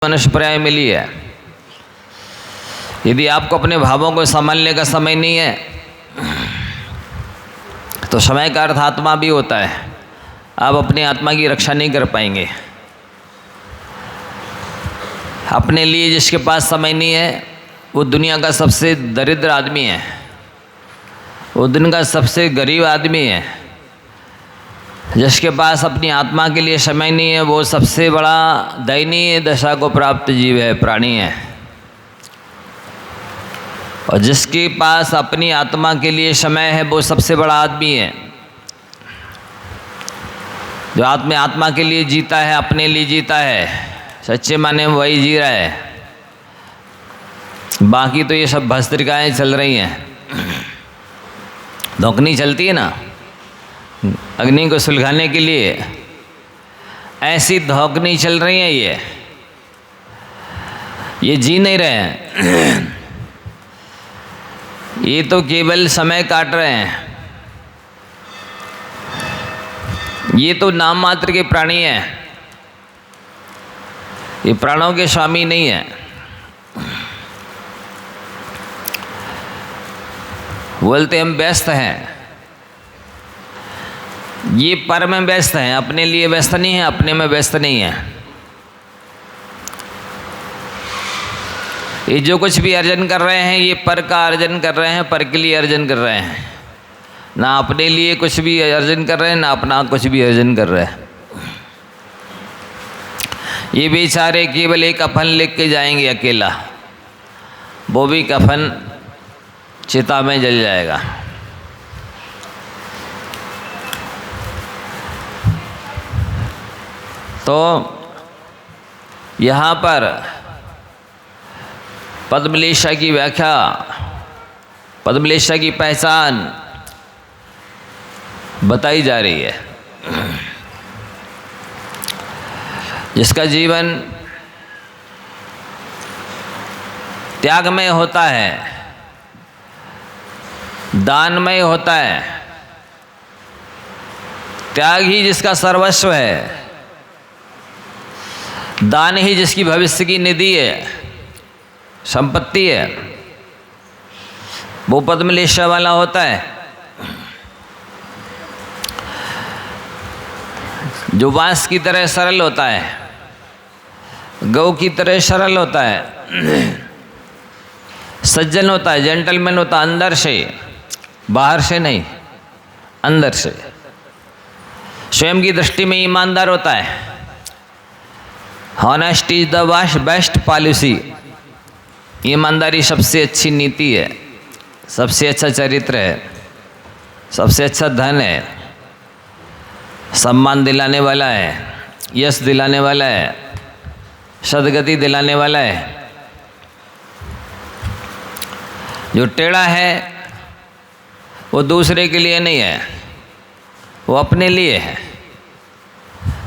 मनुष्य पर्याय मिली है। यदि आपको अपने भावों को संभालने का समय नहीं है तो समय का अर्थ आत्मा भी होता है। आप अपनी आत्मा की रक्षा नहीं कर पाएंगे। अपने लिए जिसके पास समय नहीं है वो दुनिया का सबसे दरिद्र आदमी है, वो दुनिया का सबसे गरीब आदमी है। जिसके पास अपनी आत्मा के लिए समय नहीं है वो सबसे बड़ा दयनीय दशा को प्राप्त जीव है, प्राणी है। और जिसके पास अपनी आत्मा के लिए समय है वो सबसे बड़ा आदमी है। जो आत्मा के लिए जीता है, अपने लिए जीता है, सच्चे माने वही जी रहा है। बाकी तो ये सब भस्त्रिकाएँ चल रही हैं। धोकनी चलती है ना अग्नि को सुलगाने के लिए, ऐसी धोकनी चल रही है। ये जी नहीं रहे हैं। ये तो केवल समय काट रहे हैं। ये तो नाम मात्र के प्राणी हैं, ये प्राणों के स्वामी नहीं है। बोलते हम व्यस्त हैं, ये पर में व्यस्त हैं, अपने लिए व्यस्त नहीं है, अपने में व्यस्त नहीं है। ये जो कुछ भी अर्जन कर रहे हैं ये पर का अर्जन कर रहे हैं, पर के लिए अर्जन कर रहे हैं। ना अपने लिए कुछ भी अर्जन कर रहे हैं, ना अपना कुछ भी अर्जन कर रहे हैं। ये बेचारे केवल एक कफन लेके के जाएंगे अकेला, वो भी कफन चिता में जल जाएगा। तो यहाँ पर पद्मलेशा की व्याख्या, पद्मलेशा की पहचान बताई जा रही है। जिसका जीवन त्यागमय होता है, दानमय होता है। त्याग ही जिसका सर्वस्व है, दान ही जिसकी भविष्य की निधि है, संपत्ति है, वो पद्मलेशा वाला होता है। जो बांस की तरह सरल होता है, गौ की तरह सरल होता है, सज्जन होता है, जेंटलमैन होता है, अंदर से, बाहर से नहीं, अंदर से। स्वयं की दृष्टि में ईमानदार होता है। Honesty is the best policy. ईमानदारी सबसे अच्छी नीति है, सबसे अच्छा चरित्र है, सबसे अच्छा धन है, सम्मान दिलाने वाला है, यश दिलाने वाला है, सदगति दिलाने वाला है। जो टेढ़ा है वो दूसरे के लिए नहीं है, वो अपने लिए है।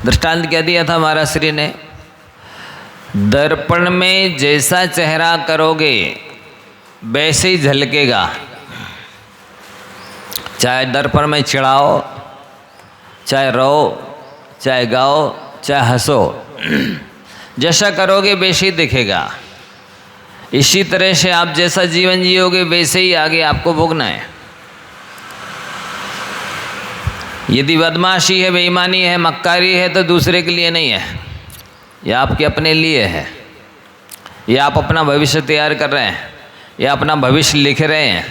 दृष्टांत क्या दिया था महाराज श्री ने? दर्पण में जैसा चेहरा करोगे वैसे ही झलकेगा। चाहे दर्पण में चिढ़ाओ, चाहे रो, चाहे गाओ, चाहे हंसो, जैसा करोगे वैसे ही दिखेगा। इसी तरह से आप जैसा जीवन जियोगे वैसे ही आगे आपको भोगना है। यदि बदमाशी है, बेईमानी है, मक्कारी है तो दूसरे के लिए नहीं है, यह आपके अपने लिए है। ये आप अपना भविष्य तैयार कर रहे हैं, ये अपना भविष्य लिख रहे हैं,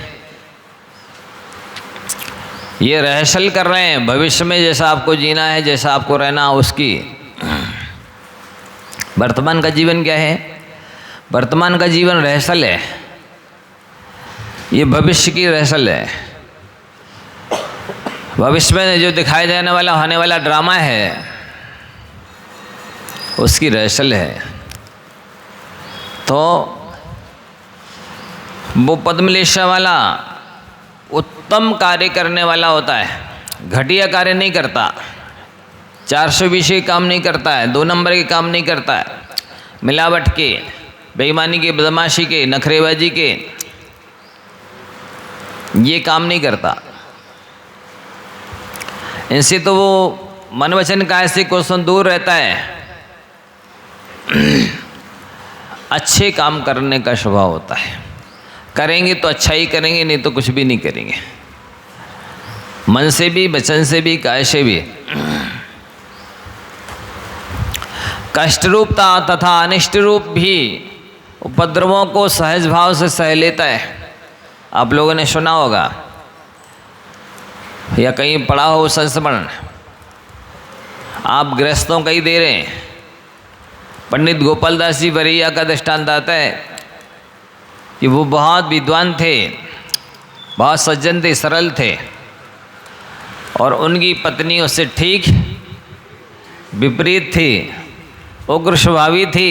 ये रिहर्सल कर रहे हैं भविष्य में जैसा आपको जीना है, जैसा आपको रहना उसकी। वर्तमान का जीवन क्या है? वर्तमान का जीवन रिहर्सल है, ये भविष्य की रिहर्सल है। भविष्य में जो दिखाई देने वाला होने वाला ड्रामा है उसकी रिहर्सल है। तो वो पद्मलेशा वाला उत्तम कार्य करने वाला होता है, घटिया कार्य नहीं करता, 420 के काम नहीं करता है, 2 नंबर के काम नहीं करता है, मिलावट के, बेईमानी के, बदमाशी के, नखरेबाजी के, ये काम नहीं करता। इनसे तो वो मन वचन काया से कोसों दूर रहता है। अच्छे काम करने का स्वभाव होता है। करेंगे तो अच्छा ही करेंगे, नहीं तो कुछ भी नहीं करेंगे, मन से भी, वचन से भी, काय से भी। कष्ट रूपता तथा अनिष्ट रूप भी उपद्रवों को सहज भाव से सह लेता है। आप लोगों ने सुना होगा या कहीं पढ़ा हो संस्मरण, आप गृहस्थों का ही दे रहे हैं। पंडित गोपाल दास जी बरैया का दृष्टांत आता है कि वो बहुत विद्वान थे, बहुत सज्जन थे, सरल थे, और उनकी पत्नी उससे ठीक विपरीत थी, उग्र स्वभावी थी,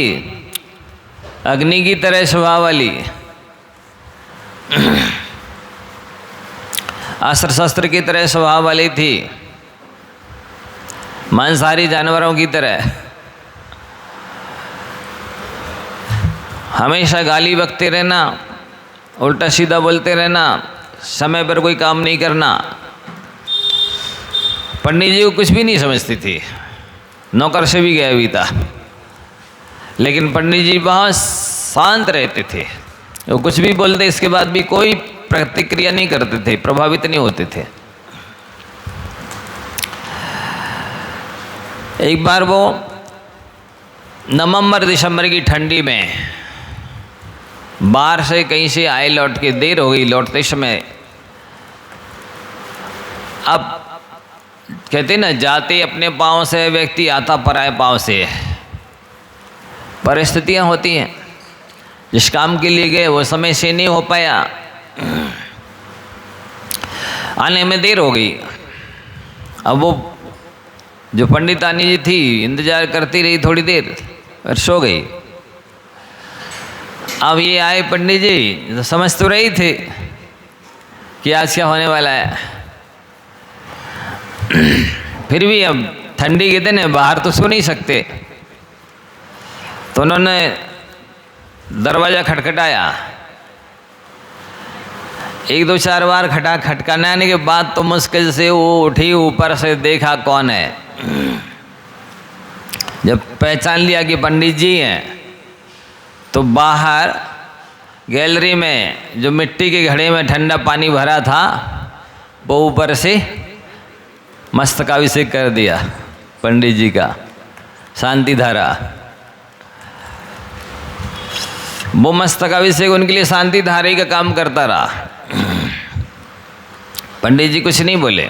अग्नि की तरह स्वभाव वाली, अस्त्र शस्त्र की तरह स्वभाव वाली थी, मांसाहारी जानवरों की तरह। हमेशा गाली बकते रहना, उल्टा सीधा बोलते रहना, समय पर कोई काम नहीं करना। पंडित जी को कुछ भी नहीं समझती थी, नौकर से भी गया भी था, लेकिन पंडित जी बहुत शांत रहते थे। वो कुछ भी बोलते, इसके बाद भी कोई प्रतिक्रिया नहीं करते थे, प्रभावित नहीं होते थे। एक बार वो नवंबर दिसंबर की ठंडी में बाहर से कहीं से आए, लौट के देर हो गई लौटते समय। अब कहते ना, जाते अपने पाँव से व्यक्ति, आता पराए पाँव से। परिस्थितियां होती हैं, जिस काम के लिए गए वो समय से नहीं हो पाया, आने में देर हो गई। अब वो जो पंडितानी जी थी इंतजार करती रही थोड़ी देर और सो गई। अब ये आए पंडित जी, तो समझ तो रही थे कि आज क्या होने वाला है, फिर भी अब ठंडी के दिन है, बाहर तो सो नहीं सकते, तो उन्होंने दरवाज़ा खटखटाया। एक दो चार बार खटखटाने के बाद तो मुश्किल से वो उठी, ऊपर से देखा कौन है। जब पहचान लिया कि पंडित जी हैं, तो बाहर गैलरी में जो मिट्टी के घड़े में ठंडा पानी भरा था, वो ऊपर से मस्तकाभिषेक कर दिया पंडित जी का, शांति धारा। वो मस्तकाभिषेक उनके लिए शांति धारे का काम करता रहा। पंडित जी कुछ नहीं बोले।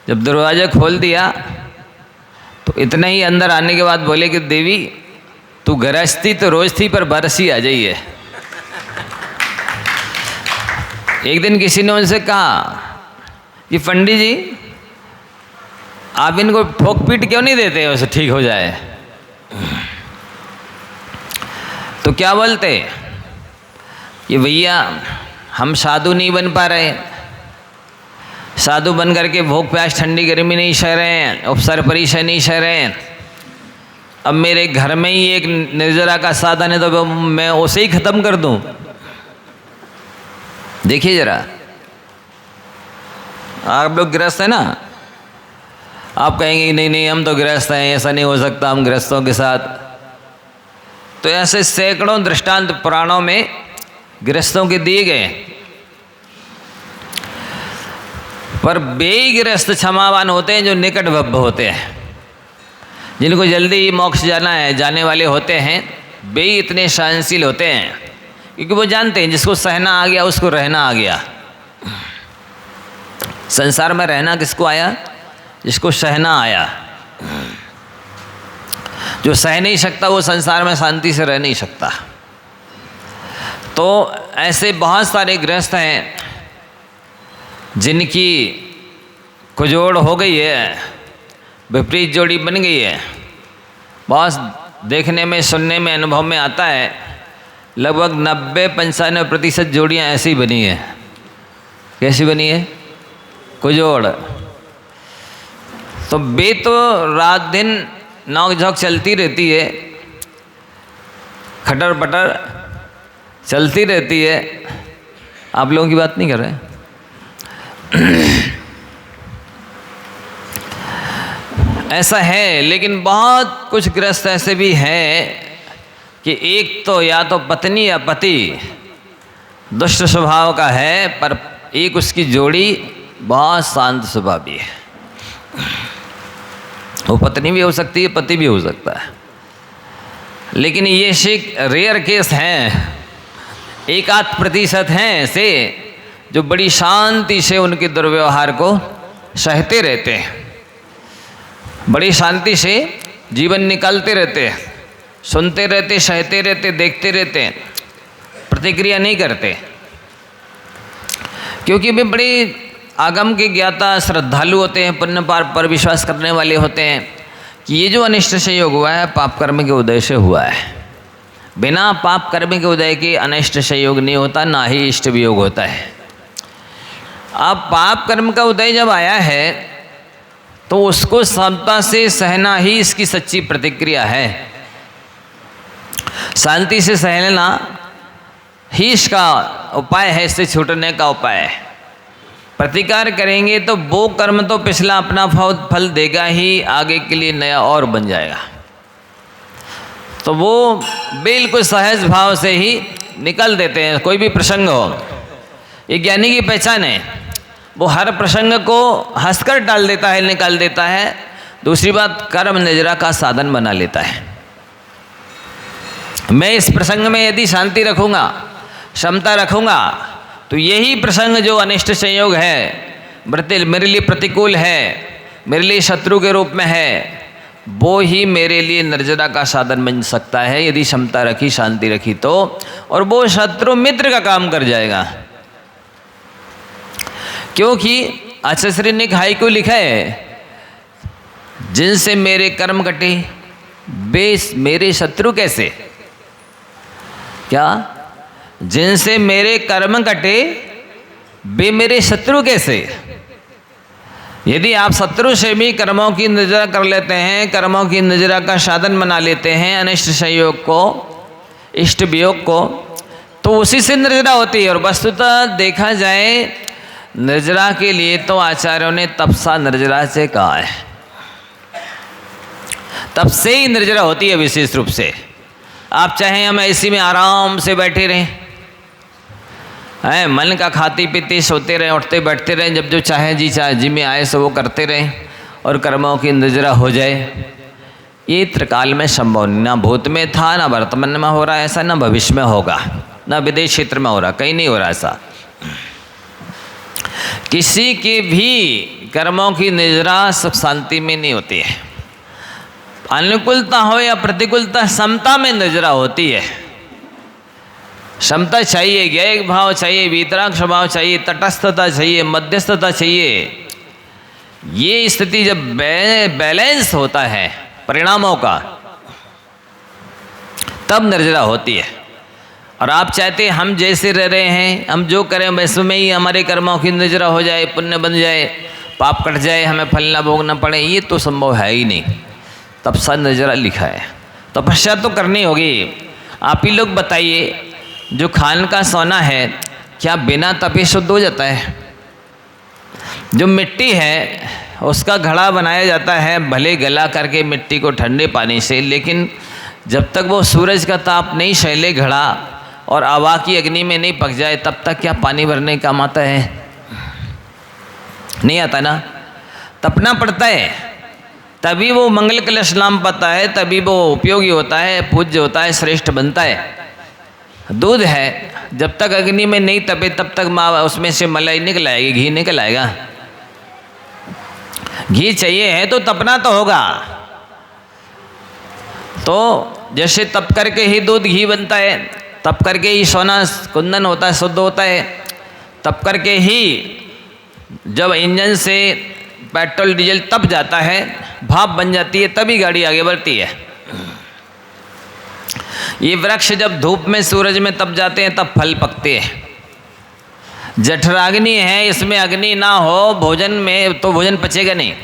जब दरवाज़ा खोल दिया तो इतना ही अंदर आने के बाद बोले कि देवी, तू गृहस्थी तो रोज थी, पर बरसी आ जाइए। एक दिन किसी ने उनसे कहा कि पंडित जी, आप इनको ठोक पीट क्यों नहीं देते उसे ठीक हो जाए? तो क्या बोलते कि भैया, हम साधु नहीं बन पा रहे, साधु बन करके भूख प्यास ठंडी गर्मी नहीं सह रहे हैं, उपसर परिचय नहीं सह रहे हैं। अब मेरे घर में ही एक निर्जरा का साधन है, तो मैं उसे ही खत्म कर दूं? देखिए जरा, आप लोग गृहस्थ हैं ना, आप कहेंगे नहीं नहीं हम तो गृहस्थ हैं, ऐसा नहीं हो सकता, हम गृहस्थों के साथ। तो ऐसे सैकड़ों दृष्टांत पुराणों में गृहस्थों के दिए गए, पर वे ही गृहस्थ क्षमावान होते हैं जो निकट भव्य होते हैं, जिनको जल्दी ही मोक्ष जाना है, जाने वाले होते हैं। वे ही इतने सहनशील होते हैं क्योंकि वो जानते हैं जिसको सहना आ गया उसको रहना आ गया। संसार में रहना किसको आया? जिसको सहना आया। जो सह नहीं सकता वो संसार में शांति से रह नहीं सकता। तो ऐसे बहुत सारे गृहस्थ हैं जिनकी कुजोड़ हो गई है, विपरीत जोड़ी बन गई है। बहुत देखने में, सुनने में, अनुभव में आता है, लगभग 90-95% जोड़ियाँ ऐसी ही बनी है। कैसी बनी है? कुजोड़। तो वे तो रात दिन नौक झोंक चलती रहती है, खटर पटर चलती रहती है। आप लोगों की बात नहीं कर रहे। ऐसा है, लेकिन बहुत कुछ गृहस्थ ऐसे भी हैं कि एक तो या तो पत्नी या पति दुष्ट स्वभाव का है, पर एक उसकी जोड़ी बहुत शांत स्वभावी है। वो पत्नी भी हो सकती है, पति भी हो सकता है, लेकिन ये शिक रेयर केस हैं, 1-8% हैं ऐसे जो बड़ी शांति से उनके दुर्व्यवहार को सहते रहते हैं, बड़ी शांति से जीवन निकालते रहते हैं, सुनते रहते, सहते रहते, देखते रहते हैं, प्रतिक्रिया नहीं करते, क्योंकि वे बड़ी आगम के ज्ञाता श्रद्धालु होते हैं, पुण्य पाप पर विश्वास करने वाले होते हैं कि ये जो अनिष्ट संयोग हुआ है पाप कर्म के उदय से हुआ है। बिना पाप कर्म के उदय के अनिष्ट संयोग नहीं होता, ना ही इष्ट वियोग होता है। अब पाप कर्म का उदय जब आया है तो उसको समता से सहना ही इसकी सच्ची प्रतिक्रिया है। शांति से सहना ही इसका उपाय है, इससे छूटने का उपाय है। प्रतिकार करेंगे तो वो कर्म तो पिछला अपना फल देगा ही, आगे के लिए नया और बन जाएगा। तो वो बिल्कुल सहज भाव से ही निकल देते हैं। कोई भी प्रसंग हो, ये ज्ञानी की पहचान है, वो हर प्रसंग को हंसकर टाल देता है, निकाल देता है। दूसरी बात, कर्म निजरा का साधन बना लेता है। मैं इस प्रसंग में यदि शांति रखूँगा, क्षमता रखूँगा, तो यही प्रसंग जो अनिष्ट संयोग है, मेरे लिए प्रतिकूल है, मेरे लिए शत्रु के रूप में है, वो ही मेरे लिए निर्जरा का साधन बन सकता है यदि क्षमता रखी, शांति रखी तो। और वो शत्रु मित्र का काम कर जाएगा, क्योंकि आचार्य ने हाई को लिखा है, जिनसे मेरे कर्म कटे वे मेरे शत्रु कैसे। क्या? जिनसे मेरे कर्म कटे वे मेरे शत्रु कैसे। यदि आप शत्रु से भी कर्मों की निजरा कर लेते हैं, कर्मों की निजरा का साधन बना लेते हैं, अनिष्ट संयोग को, इष्ट वियोग को, तो उसी से निर्जरा होती है। और वस्तुतः देखा जाए, निर्जरा के लिए तो आचार्यों ने तपसा निर्जरा से कहा है। तब से ही निर्जरा होती है विशेष रूप से। आप चाहें हम ऐसी में आराम से बैठे रहें, मन का खाती पीती सोते रहें, उठते बैठते रहें, जब जो चाहे जी में आए सो वो करते रहें और कर्मों की निर्जरा हो जाए, ये त्रिकाल में संभव नहीं। ना भूत में था, ना वर्तमान में हो रहा है ऐसा, ना भविष्य में होगा, ना विदेश क्षेत्र में हो रहा, कहीं नहीं हो रहा ऐसा। किसी के भी कर्मों की निर्जरा सुख शांति में नहीं होती है। अनुकूलता हो या प्रतिकूलता, समता में निर्जरा होती है। समता चाहिए, ज्ञेय भाव चाहिए, वीतराग स्वभाव चाहिए, तटस्थता चाहिए, मध्यस्थता चाहिए। ये स्थिति जब बैलेंस होता है परिणामों का, तब निर्जरा होती है। और आप चाहते हैं हम जैसे रह रहे हैं, हम जो करें वैसे में ही हमारे कर्मों की निर्जरा हो जाए, पुण्य बन जाए, पाप कट जाए, हमें फल ना भोगना पड़े, ये तो संभव है ही नहीं। तब सा निर्जरा लिखा है, तपस्या तो करनी होगी। आप ही लोग बताइए, जो खान का सोना है क्या बिना तपे शुद्ध हो जाता है? जो मिट्टी है उसका घड़ा बनाया जाता है, भले गला करके मिट्टी को ठंडे पानी से, लेकिन जब तक वो सूरज का ताप नहीं सहेले घड़ा और हवा की अग्नि में नहीं पक जाए, तब तक क्या पानी भरने काम आता है? नहीं आता ना। तपना पड़ता है, तभी वो मंगल कलश नाम पाता है, तभी वो उपयोगी होता है, पूज्य होता है, श्रेष्ठ बनता है। दूध है, जब तक अग्नि में नहीं तपे तब तक माँ उसमें से मलाई निकल आएगी, घी निकल आएगा। घी चाहिए है तो तपना तो होगा। तो जैसे तप करके ही दूध घी बनता है, तप करके ही सोना कुंदन होता है, शुद्ध होता है, तप करके ही जब इंजन से पेट्रोल डीजल तप जाता है, भाप बन जाती है, तभी गाड़ी आगे बढ़ती है। ये वृक्ष जब धूप में सूरज में तप जाते हैं तब फल पकते हैं। जठराग्नि है, इसमें अग्नि ना हो भोजन में तो भोजन पचेगा नहीं।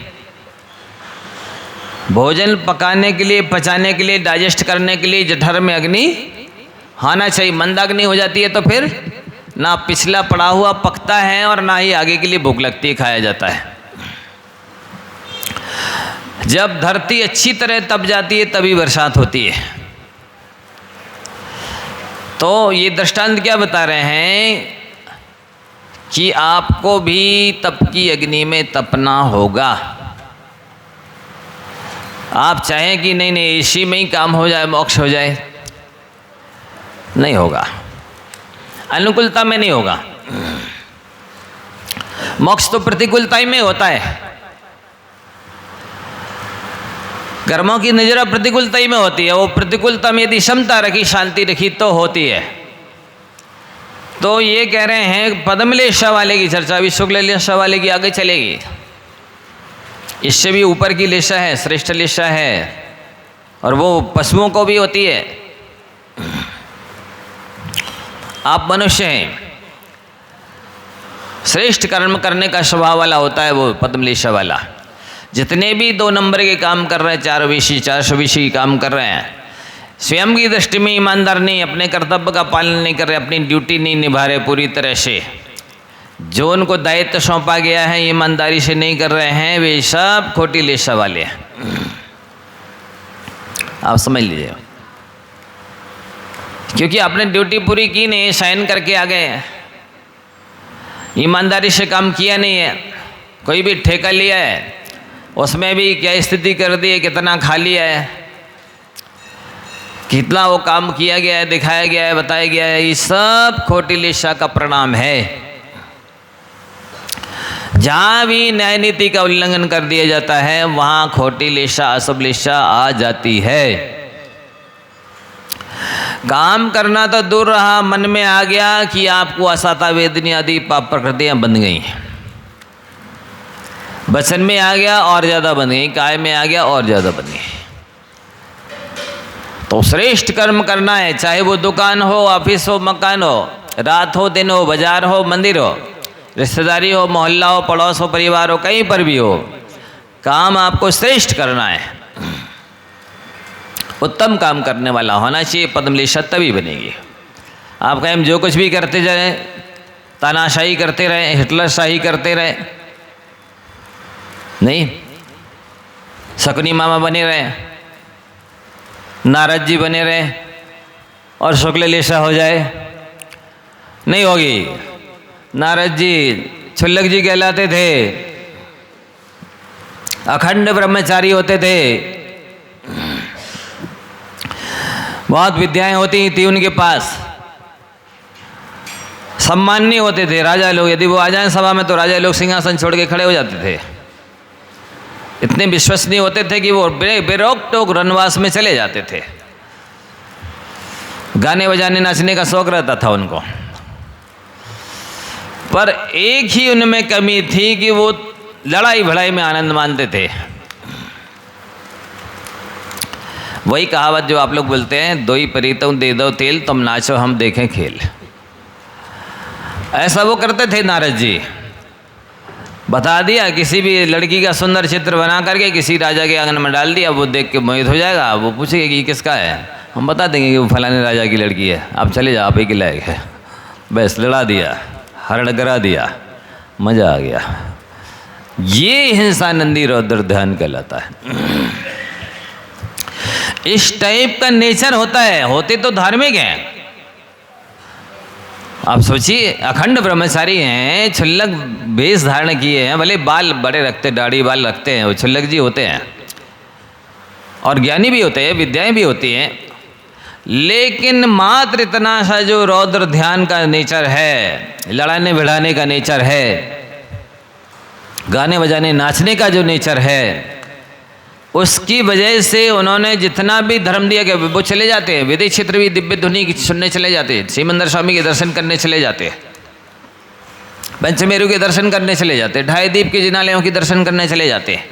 भोजन पकाने के लिए, पचाने के लिए, डाइजेस्ट करने के लिए जठर में अग्नि आना चाहिए। मंदाग्नि हो जाती है तो फिर ना पिछला पड़ा हुआ पकता है और ना ही आगे के लिए भूख लगती है, खाया जाता है। जब धरती अच्छी तरह तप जाती है तभी बरसात होती है। तो ये दृष्टांत क्या बता रहे हैं कि आपको भी तप की अग्नि में तपना होगा। आप चाहें कि नहीं नहीं इसी में ही काम हो जाए, मोक्ष हो जाए, नहीं होगा, अनुकूलता में नहीं होगा। मोक्ष तो प्रतिकूलता ही में होता है। कर्मों की नजर प्रतिकूलता ही में होती है। वो प्रतिकूलता में यदि क्षमता रखी, शांति रखी तो होती है। तो ये कह रहे हैं पद्मलेशा वाले की चर्चा भी शुक्ल लेशा वाले की आगे चलेगी। इससे भी ऊपर की लेशा है, श्रेष्ठ लेशा है, और वो पशुओं को भी होती है। आप मनुष्य हैं, श्रेष्ठ कर्म करने का स्वभाव वाला होता है वो पद्मलेशा वाला। जितने भी 2 नंबर के काम कर रहे हैं, 420 काम कर रहे हैं, स्वयं की दृष्टि में ईमानदार नहीं, अपने कर्तव्य का पालन नहीं कर रहे, अपनी ड्यूटी नहीं निभा रहे पूरी तरह से, जो उनको दायित्व सौंपा गया है ईमानदारी से नहीं कर रहे हैं, वे सब खोटी लेशा वाले हैं। आप समझ लीजिए, क्योंकि आपने ड्यूटी पूरी की नहीं, साइन करके आ गए, ईमानदारी से काम किया नहीं है। कोई भी ठेका लिया है, उसमें भी क्या स्थिति कर दी है, कितना खा लिया है, कितना वो काम किया गया है, दिखाया गया है, बताया गया है, ये सब खोटी लेशा का परिणाम है। जहाँ भी न्याय नीति का उल्लंघन कर दिया जाता है, वहाँ खोटी लेशा, अशुभ लेशा आ जाती है। काम करना तो दूर रहा, मन में आ गया कि आपको असाता वेदनी आदि पाप प्रकृतियाँ बन गई, वचन में आ गया और ज़्यादा बन गई, काय में आ गया और ज़्यादा बन गई। तो श्रेष्ठ कर्म करना है, चाहे वो दुकान हो, ऑफिस हो, मकान हो, रात हो, दिन हो, बाजार हो, मंदिर हो, रिश्तेदारी हो, मोहल्ला हो, पड़ोस हो, परिवार हो, कहीं पर भी हो, काम आपको श्रेष्ठ करना है, उत्तम काम करने वाला होना चाहिए। पद्मलेशा तभी बनेगी। आप कहें जो कुछ भी करते जाए, तानाशाही करते रहे, हिटलर शाही करते रहे, नहीं, शकुनी मामा बने रहे, नारद जी बने रहे और शुक्ल लेशा हो जाए, नहीं होगी। नारद जी क्षुल्लक जी कहलाते थे, अखंड ब्रह्मचारी होते थे, बहुत विद्याएं होती थी उनके पास, सम्माननीय होते थे। राजा लोग यदि वो आ जाएं सभा में तो राजा लोग सिंहासन छोड़ के खड़े हो जाते थे। इतने विश्वसनीय होते थे कि वो बेरोक टोक वनवास में चले जाते थे। गाने बजाने नाचने का शौक रहता था उनको, पर एक ही उनमें कमी थी कि वो लड़ाई भड़ाई में आनंद मानते थे। वही कहावत जो आप लोग बोलते हैं, दो ही परीतों दे दो तेल, तुम नाचो हम देखें खेल। ऐसा वो करते थे नारद जी। बता दिया, किसी भी लड़की का सुंदर चित्र बना करके किसी राजा के आंगन में डाल दिया, वो देख के मोहित हो जाएगा। वो पूछेगा कि किसका है, हम बता देंगे कि वो फलाने राजा की लड़की है, आप चले जाओ, आप ही के लायक है। बस लड़ा दिया, हरण करा दिया, मजा आ गया। ये हिंसानंदी रौद्र ध्यान कहलाता है। इस टाइप का नेचर होता है। होते तो धार्मिक हैं, आप सोचिए, अखंड ब्रह्मचारी हैं, क्षुल्लक वेश धारण किए हैं, भले बाल बड़े रखते, दाढ़ी बाल रखते हैं, वो क्षुल्लक जी होते हैं, और ज्ञानी भी होते हैं, विद्याएं भी होती हैं, लेकिन मात्र इतना सा जो रौद्र ध्यान का नेचर है, लड़ाने भिड़ाने का नेचर है, गाने बजाने नाचने का जो नेचर है, उसकी वजह से उन्होंने जितना भी धर्म दिया गया वो चले जाते हैं। विदेश क्षेत्र भी दिव्य ध्वनि सुनने चले जाते हैं, श्रीमंदिर स्वामी के दर्शन करने चले जाते हैं, पंचमेरु के दर्शन करने चले जाते हैं, ढाई दीप के जिनालयों के दर्शन करने चले जाते हैं,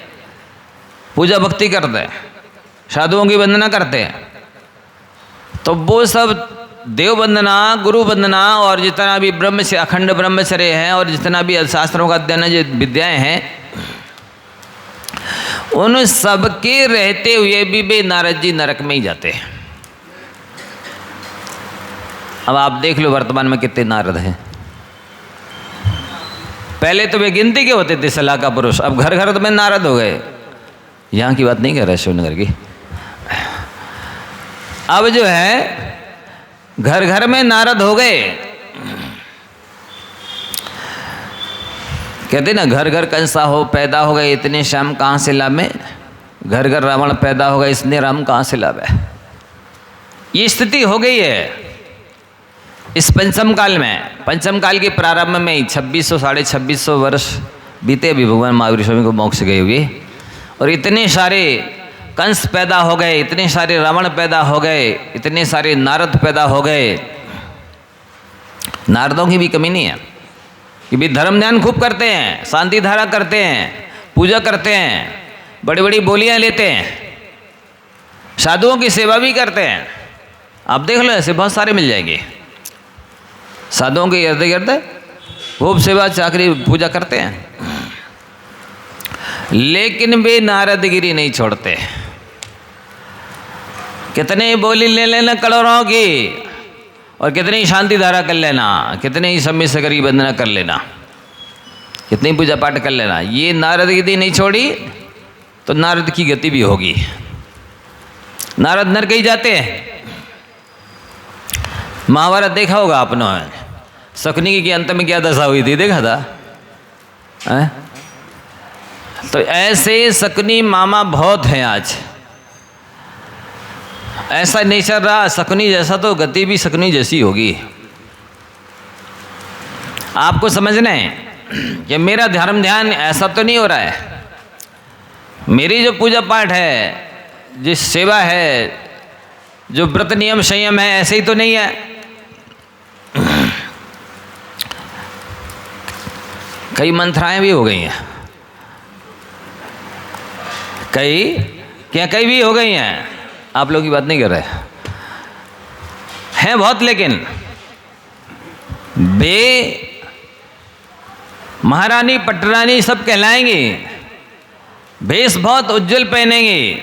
पूजा भक्ति करते हैं, साधुओं की वंदना करते हैं। तो वो सब देव वंदना, गुरु वंदना और जितना भी अखंड ब्रह्मचर्य है और जितना भी शास्त्रों का अध्ययन है, जो विद्याएं हैं, उन सबके रहते हुए भी वे नारद जी नरक में ही जाते हैं। अब आप देख लो वर्तमान में कितने नारद हैं। पहले तो वे गिनती के होते थे सलाह का पुरुष, अब घर घर में नारद हो गए। यहाँ की बात नहीं कर रहे, शिवनगर की। अब जो है घर घर में नारद हो गए। कहते ना घर घर कंसा हो पैदा हो गए, इतने श्याम कहाँ से लावे। घर घर रावण पैदा हो गए, इसने राम कहाँ से लावे। ये स्थिति हो गई है इस पंचम काल में। पंचम काल के प्रारंभ में ही 2600 साढ़े 2600 वर्ष बीते अभी भगवान महावीर स्वामी को मोक्ष गए हुए, और इतने सारे कंस पैदा हो गए, इतने सारे रावण पैदा हो गए, इतने सारे नारद पैदा हो गए। नारदों की भी कमी नहीं है कि भी धर्म ध्यान खूब करते हैं, शांति धारा करते हैं, पूजा करते हैं, बड़ी बड़ी बोलियां लेते हैं, साधुओं की सेवा भी करते हैं। आप देख लो ऐसे बहुत सारे मिल जाएंगे। साधुओं के इर्द गिर्द खूब सेवा चाकरी पूजा करते हैं, लेकिन वे नारदगिरी नहीं छोड़ते। कितने बोली ले लेना करोड़ों की, और कितनी शांति धारा कर लेना, कितने ही समय से करीब वंदना कर लेना, कितनी पूजा पाठ कर लेना, ये नारदगिरी नहीं छोड़ी तो नारद की गति भी होगी। नारद नरक ही जाते हैं। महाभारत देखा होगा आपने, शकुनी के अंत में क्या दशा हुई थी, देखा था? तो ऐसे शकुनी मामा बहुत हैं आज। ऐसा नहीं चल रहा शकुनी जैसा, तो गति भी शकुनी जैसी होगी। आपको समझना है कि मेरा धर्म ध्यान ऐसा तो नहीं हो रहा है। मेरी जो पूजा पाठ है, जो सेवा है, जो व्रत नियम संयम है, ऐसे ही तो नहीं है। कई मंत्राएं भी हो गई हैं, कई भी हो गई हैं। आप लोग की बात नहीं कर रहे हैं बहुत, लेकिन वे महारानी पटरानी सब कहलाएंगी, भेष बहुत उज्जवल पहनेंगे,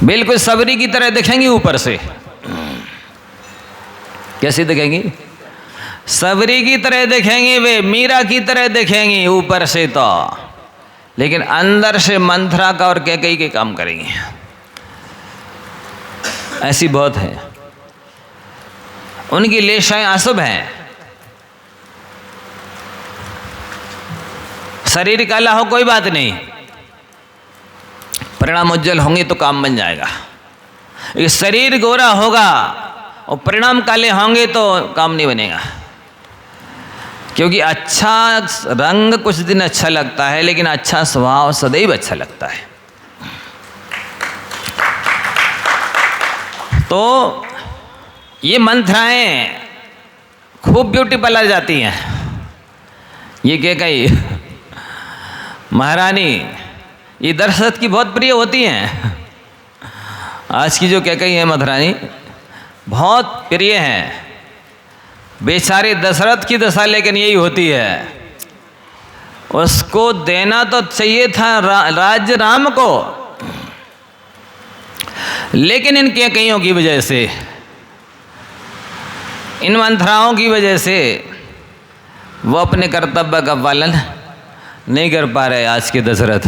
बिल्कुल सबरी की तरह दिखेंगी ऊपर से। कैसे दिखेंगी? सबरी की तरह दिखेंगी, वे मीरा की तरह दिखेंगी ऊपर से तो, लेकिन अंदर से मंथरा का और कैकेयी के काम करेंगी। ऐसी बहुत है, उनकी लेशाएं अशुभ हैं। शरीर काला हो कोई बात नहीं, परिणाम उज्जवल होंगे तो काम बन जाएगा। ये शरीर गोरा होगा और परिणाम काले होंगे तो काम नहीं बनेगा। क्योंकि अच्छा रंग कुछ दिन अच्छा लगता है, लेकिन अच्छा स्वभाव सदैव अच्छा लगता है। तो ये मंत्राएं खूब ब्यूटीफुल आ जाती हैं। ये कैकेयी महारानी, ये दशरथ की बहुत प्रिय होती हैं। आज की जो कैकेयी है महारानी, बहुत प्रिय हैं। बेचारे दशरथ की दशा लेकिन यही होती है। उसको देना तो चाहिए था राज्य राम को, लेकिन इन कैकेयियों की वजह से, इन मंथराओं की वजह से वो अपने कर्तव्य का पालन नहीं कर पा रहे। आज के दशरथ,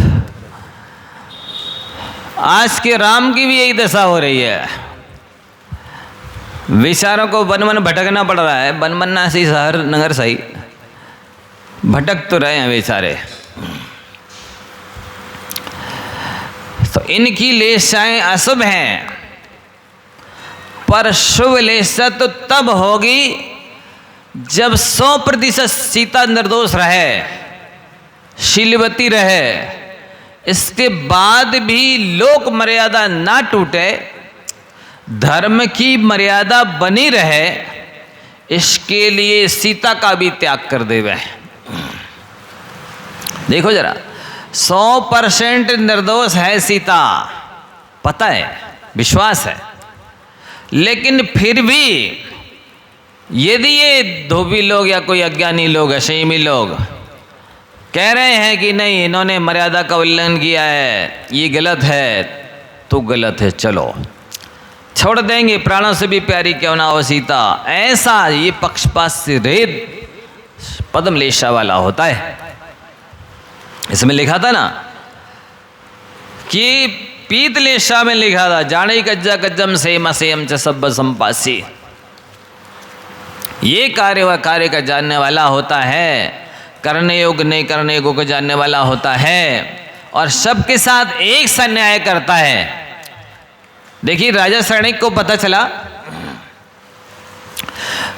आज के राम की भी यही दशा हो रही है। बेचारों को वन वन भटकना पड़ रहा है, वन बनना सही, शहर नगर सही, भटक तो रहे हैं बेचारे। तो इनकी लेशाएं अशुभ हैं, पर शुभ लेशा तो तब होगी जब 100% सीता निर्दोष रहे, शीलवती रहे, इसके बाद भी लोक मर्यादा ना टूटे, धर्म की मर्यादा बनी रहे, इसके लिए सीता का भी त्याग कर देवे। देखो जरा, 100% निर्दोष है सीता, पता है, विश्वास है, लेकिन फिर भी यदि ये धोबी लोग या कोई अज्ञानी लोग, अशेमी लोग कह रहे हैं कि नहीं इन्होंने मर्यादा का उल्लंघन किया है, ये गलत है, तो गलत है, चलो छोड़ देंगे, प्राणों से भी प्यारी क्यों ना हो सीता, ऐसा ये पक्षपात से रहित पद्मलेशा वाला होता है। इसमें लिखा था ना कि पीतलेशा में लिखा था, जाने कज्जा कज्जम सेम सेम च सब संपासी। ये कार्य का जानने वाला होता है, करने योग्य नहीं करने योग्य को जानने वाला होता है, और सबके साथ एक सा न्याय करता है। देखिए राजा सैनिक को पता चला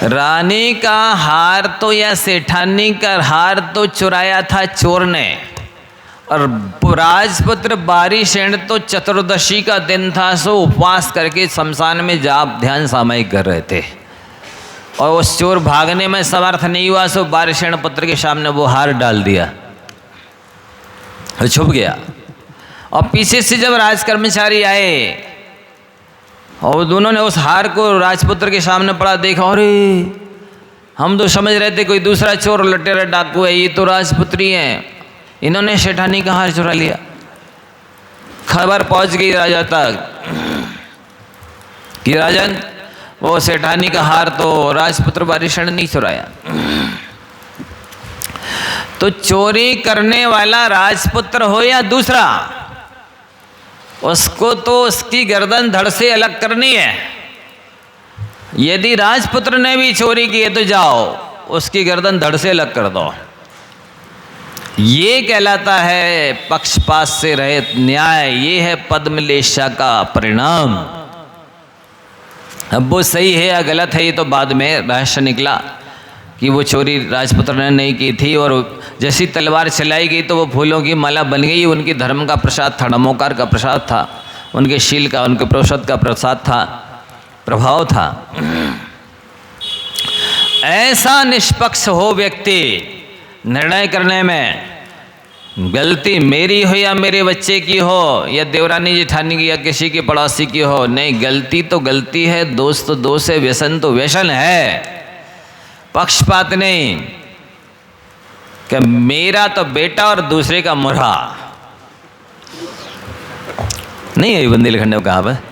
रानी का हार तो या सेठानी का हार तो चुराया था चोर ने, और राजपुत्र बारिशेण तो चतुर्दशी का दिन था, सो उपवास करके शमशान में जाप ध्यान सामयिक कर रहे थे, और उस चोर भागने में समर्थ नहीं हुआ, सो बारिशेण पुत्र के सामने वो हार डाल दिया, छुप गया। और पीछे से जब राज कर्मचारी आए और दोनों ने उस हार को राजपुत्र के सामने पड़ा, देखा, अरे हम तो समझ रहे थे कोई दूसरा चोर लटेरा डाकू है, ये तो राजपुत्री हैं, इन्होंने सेठानी का हार चुरा लिया। खबर पहुंच गई राजा तक कि राजन वो सेठानी का हार तो राजपुत्र बारिशेण ने चुराया। तो चोरी करने वाला राजपुत्र हो या दूसरा, उसको तो उसकी गर्दन धड़ से अलग करनी है। यदि राजपुत्र ने भी चोरी की है तो जाओ उसकी गर्दन धड़ से अलग कर दो। ये कहलाता है पक्षपात से रहित न्याय। ये है पद्मलेशा का परिणाम। अब वो सही है या गलत है ये तो बाद में रहस्य निकला कि वो चोरी राजपुत्र ने नहीं की थी, और जैसी तलवार चलाई गई तो वो फूलों की माला बन गई। उनकी धर्म का प्रसाद था, नमोकार का प्रसाद था, उनके शील का, उनके प्रोषद का प्रसाद था, प्रभाव था। ऐसा निष्पक्ष हो व्यक्ति निर्णय करने में, गलती मेरी हो या मेरे बच्चे की हो या देवरानी जेठानी की या किसी के पड़ोसी की हो, नहीं, गलती तो गलती है, दोष तो दोष है, व्यसन तो व्यसन है। पक्षपात नहीं कि मेरा तो बेटा और दूसरे का मुर्हा नहीं है। बुंदेलखंड में कहावत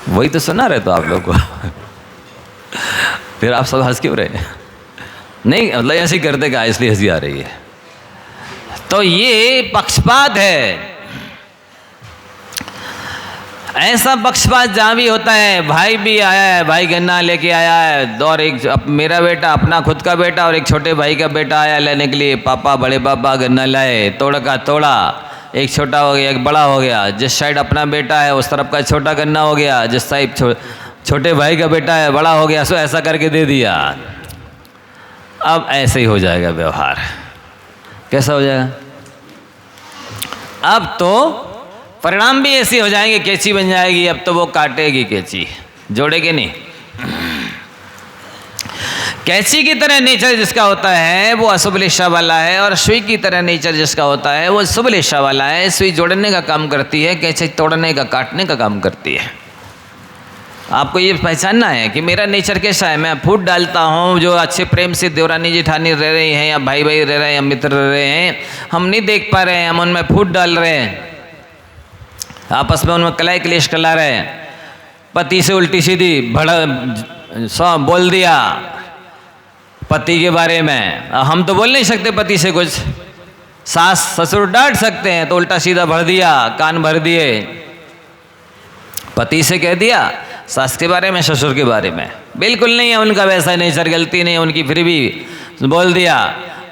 वही तो सुना रहे तो आप लोग को फिर आप सब हंस क्यों रहे? नहीं मतलब ऐसे ही करते का इसलिए हंसी आ रही है। तो ये पक्षपात है। ऐसा पक्षपात जहाँ भी होता है, भाई भी आया है, भाई गन्ना लेके आया है, और एक मेरा बेटा अपना खुद का बेटा और एक छोटे भाई का बेटा आया लेने के लिए, पापा बड़े पापा गन्ना लाए, तोड़ का तोड़ा, एक छोटा हो गया एक बड़ा हो गया, जिस साइड अपना बेटा है उस तरफ का छोटा गन्ना हो गया, जिस साइड छोटे भाई का बेटा है बड़ा हो गया, सो ऐसा करके दे दिया। अब ऐसे ही हो जाएगा व्यवहार। कैसा हो जाएगा? अब तो परिणाम भी ऐसे हो जाएंगे, कैंची बन जाएगी, अब तो वो काटेगी कैंची, जोड़ेगी नहीं। कैंची की तरह नेचर जिसका होता है वो अशुभ लेशा वाला है, और सुई की तरह नेचर जिसका होता है वो शुभ लेशा वाला है। सुई जोड़ने का काम करती है, कैंची तोड़ने का, काटने का काम करती है। आपको ये पहचानना है कि मेरा नेचर कैसा है। मैं फूट डालता हूँ, जो अच्छे प्रेम से देवरानी जेठानी रह रही हैं या भाई भाई रह रहे हैं या मित्र रह रहे हैं, हम नहीं देख पा रहे हैं, हम उनमें फूट डाल रहे हैं, आपस में उनमें कलाई क्लेश कला रहे हैं। पति से उल्टी सीधी बोल दिया पति के बारे में। हम तो बोल नहीं सकते पति से कुछ, सास ससुर डांट सकते हैं, तो उल्टा सीधा भर दिया, कान भर दिए, पति से कह दिया, सास के बारे में ससुर के बारे में। बिल्कुल नहीं है उनका वैसा नेचर, गलती नहीं है उनकी, फिर भी बोल दिया।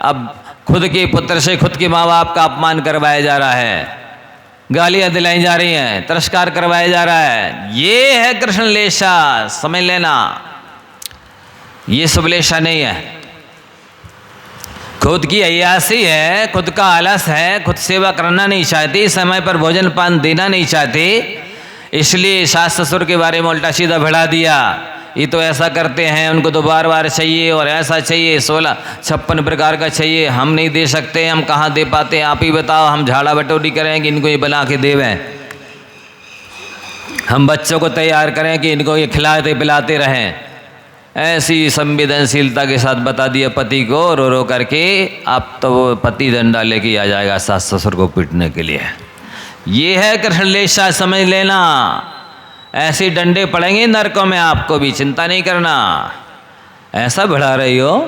अब खुद के पुत्र से खुद के माँ बाप का अपमान करवाया जा रहा है, गालियां दिलाई जा रही हैं, तिरस्कार करवाया जा रहा है। ये है कृष्ण लेशा, समझ लेना। ये शुभ लेशा नहीं है। खुद की अय्यासी है, खुद का आलस है, खुद सेवा करना नहीं चाहती, समय पर भोजन पान देना नहीं चाहती, इसलिए सास ससुर के बारे में उल्टा सीधा बढ़ा दिया। ये तो ऐसा करते हैं, उनको तो बार बार चाहिए और ऐसा चाहिए, 56 प्रकार का चाहिए, हम नहीं दे सकते, हम कहाँ दे पाते, आप ही बताओ, हम झाड़ा बटोरी करें कि इनको ये बना के देवें, हम बच्चों को तैयार करें कि इनको ये खिलाते पिलाते रहें। ऐसी संवेदनशीलता के साथ बता दिया पति को रो रो करके, अब तो वो पति डंडा लेके आ जाएगा सास ससुर को पीटने के लिए। ये है कृष्ण लेशा, समझ लेना। ऐसे डंडे पड़ेंगे नरकों में, आपको भी चिंता नहीं करना। ऐसा बढ़ा रही हो,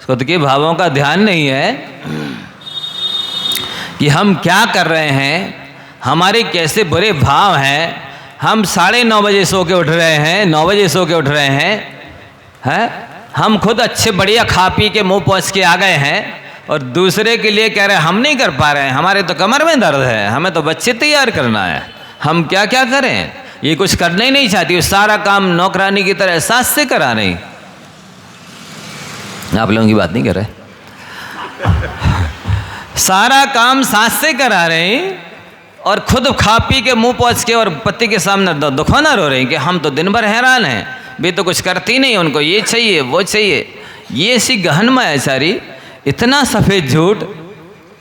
खुद के भावों का ध्यान नहीं है कि हम क्या कर रहे हैं, हमारे कैसे बुरे भाव हैं। हम 9:30 बजे सो के उठ रहे हैं, 9 बजे सो के उठ रहे हैं। हम खुद अच्छे बढ़िया खा पी के मुंह पोंछ के आ गए हैं और दूसरे के लिए कह रहे हैं हम नहीं कर पा रहे हैं, हमारे तो कमर में दर्द है, हमें तो बच्चे तैयार करना है, हम क्या क्या करें। ये कुछ करना ही नहीं चाहती, सारा काम नौकरानी की तरह सास से करा रही। आप लोगों की बात नहीं कर रहे। सारा काम सास से करा रहे और खुद खा पी के मुंह पोंछ के और पति के सामने दुखोना रो रहे हैं कि हम तो दिन भर हैरान हैं, वे तो कुछ करती नहीं, उनको ये चाहिए वो चाहिए। ये ऐसी गहन मायाचारी, इतना सफ़ेद झूठ,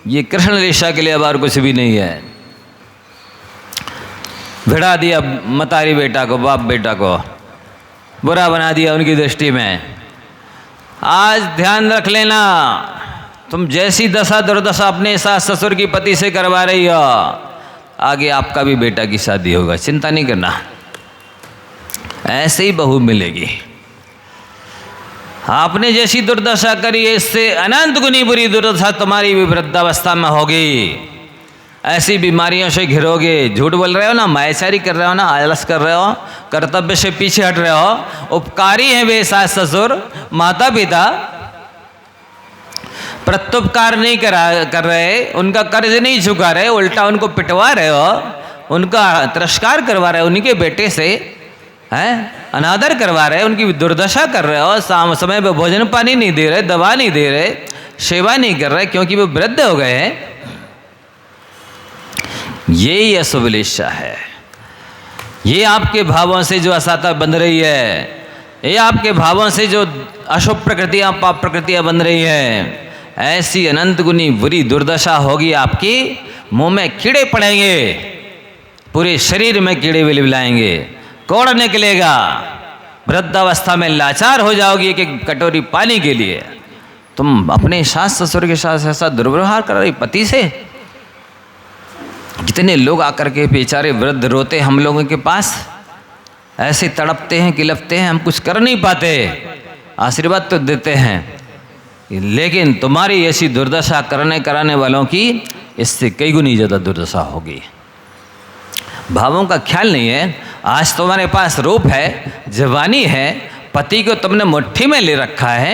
ये कृष्ण लीला के लिए अब और कुछ भी नहीं है। भिड़ा दिया मतारी बेटा को, बाप बेटा को बुरा बना दिया उनकी दृष्टि में। आज ध्यान रख लेना, तुम जैसी दशा दुर्दशा अपने सास ससुर की पति से करवा रही हो, आगे आपका भी बेटा की शादी होगा, चिंता नहीं करना, ऐसे ही बहू मिलेगी। आपने जैसी दुर्दशा करी है, इससे अनंत गुनी बुरी दुर्दशा तुम्हारी भी वृद्धावस्था में होगी। ऐसी बीमारियों से घिरोगे। झूठ बोल रहे हो ना, मायाचारी कर रहे हो ना, आलस कर रहे हो, कर्तव्य से पीछे हट रहे हो। उपकारी हैं वे सास ससुर माता पिता, प्रत्युपकार नहीं कर रहे, उनका कर्ज नहीं चुका रहे, उल्टा उनको पिटवा रहे हो, उनका तिरस्कार करवा रहे हो, उनके बेटे से हैं अनादर करवा रहे, उनकी दुर्दशा कर रहे हो। समय पे भोजन पानी नहीं दे रहे, दवा नहीं दे रहे, सेवा नहीं कर रहे, क्योंकि वो वृद्ध हो गए हैं। यही अशुभ लीला है। ये आपके भावों से जो असाता बन रही है, ये आपके भावों से जो अशुभ प्रकृतियाँ पाप प्रकृतियाँ बन रही हैं, ऐसी अनंत गुनी बुरी दुर्दशा होगी आपकी। मुंह में कीड़े पड़ेंगे, पूरे शरीर में कीड़े विलविलाएंगे, कोड़ निकलेगा, वृद्धावस्था में लाचार हो जाओगी एक एक कटोरी पानी के लिए। तुम अपने सास ससुर के साथ ऐसा दुर्व्यवहार कर रही पति से। कितने लोग आकर के बेचारे वृद्ध रोते हम लोगों के पास, ऐसे तड़पते हैं, किलपते हैं, हम कुछ कर नहीं पाते, आशीर्वाद तो देते हैं, लेकिन तुम्हारी ऐसी दुर्दशा कराने वालों की इससे कई गुनी ज़्यादा दुर्दशा होगी। भावों का ख्याल नहीं है। आज तुम्हारे पास रूप है, जवानी है, पति को तुमने मुट्ठी में ले रखा है,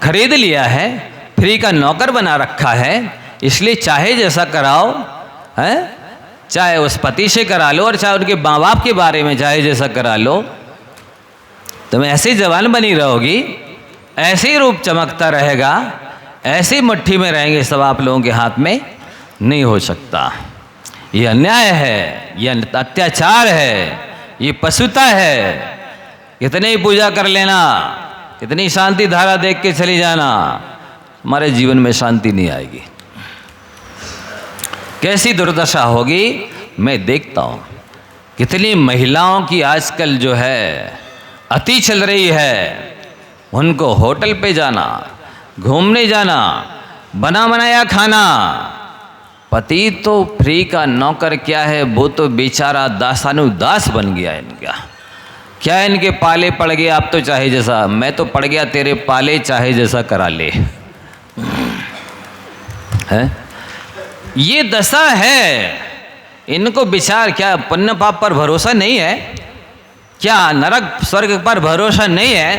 खरीद लिया है, फ्री का नौकर बना रखा है, इसलिए चाहे जैसा कराओ, चाहे उस पति से करा लो और चाहे उनके माँ बाप के बारे में चाहे जैसा करा लो, तुम ऐसे जवान बनी रहोगी, ऐसे ही रूप चमकता रहेगा, ऐसे ही मुट्ठी में रहेंगे सब आप लोगों के हाथ में नहीं हो सकता। ये अन्याय है, ये अत्याचार है, ये पशुता है। कितने ही पूजा कर लेना, कितनी शांति धारा देख के चली जाना, हमारे जीवन में शांति नहीं आएगी। कैसी दुर्दशा होगी मैं देखता हूँ। कितनी महिलाओं की आजकल जो है अति चल रही है। उनको होटल पे जाना, घूमने जाना, बना बनाया खाना, पति तो फ्री का नौकर क्या है, वो तो बेचारा दासानुदास बन गया इनका। क्या इनके पाले पड़ गए, आप तो चाहे जैसा, मैं तो पड़ गया तेरे पाले, चाहे जैसा करा ले। है ये दशा है इनको। विचार क्या पुण्य पाप पर भरोसा नहीं है क्या? नरक स्वर्ग पर भरोसा नहीं है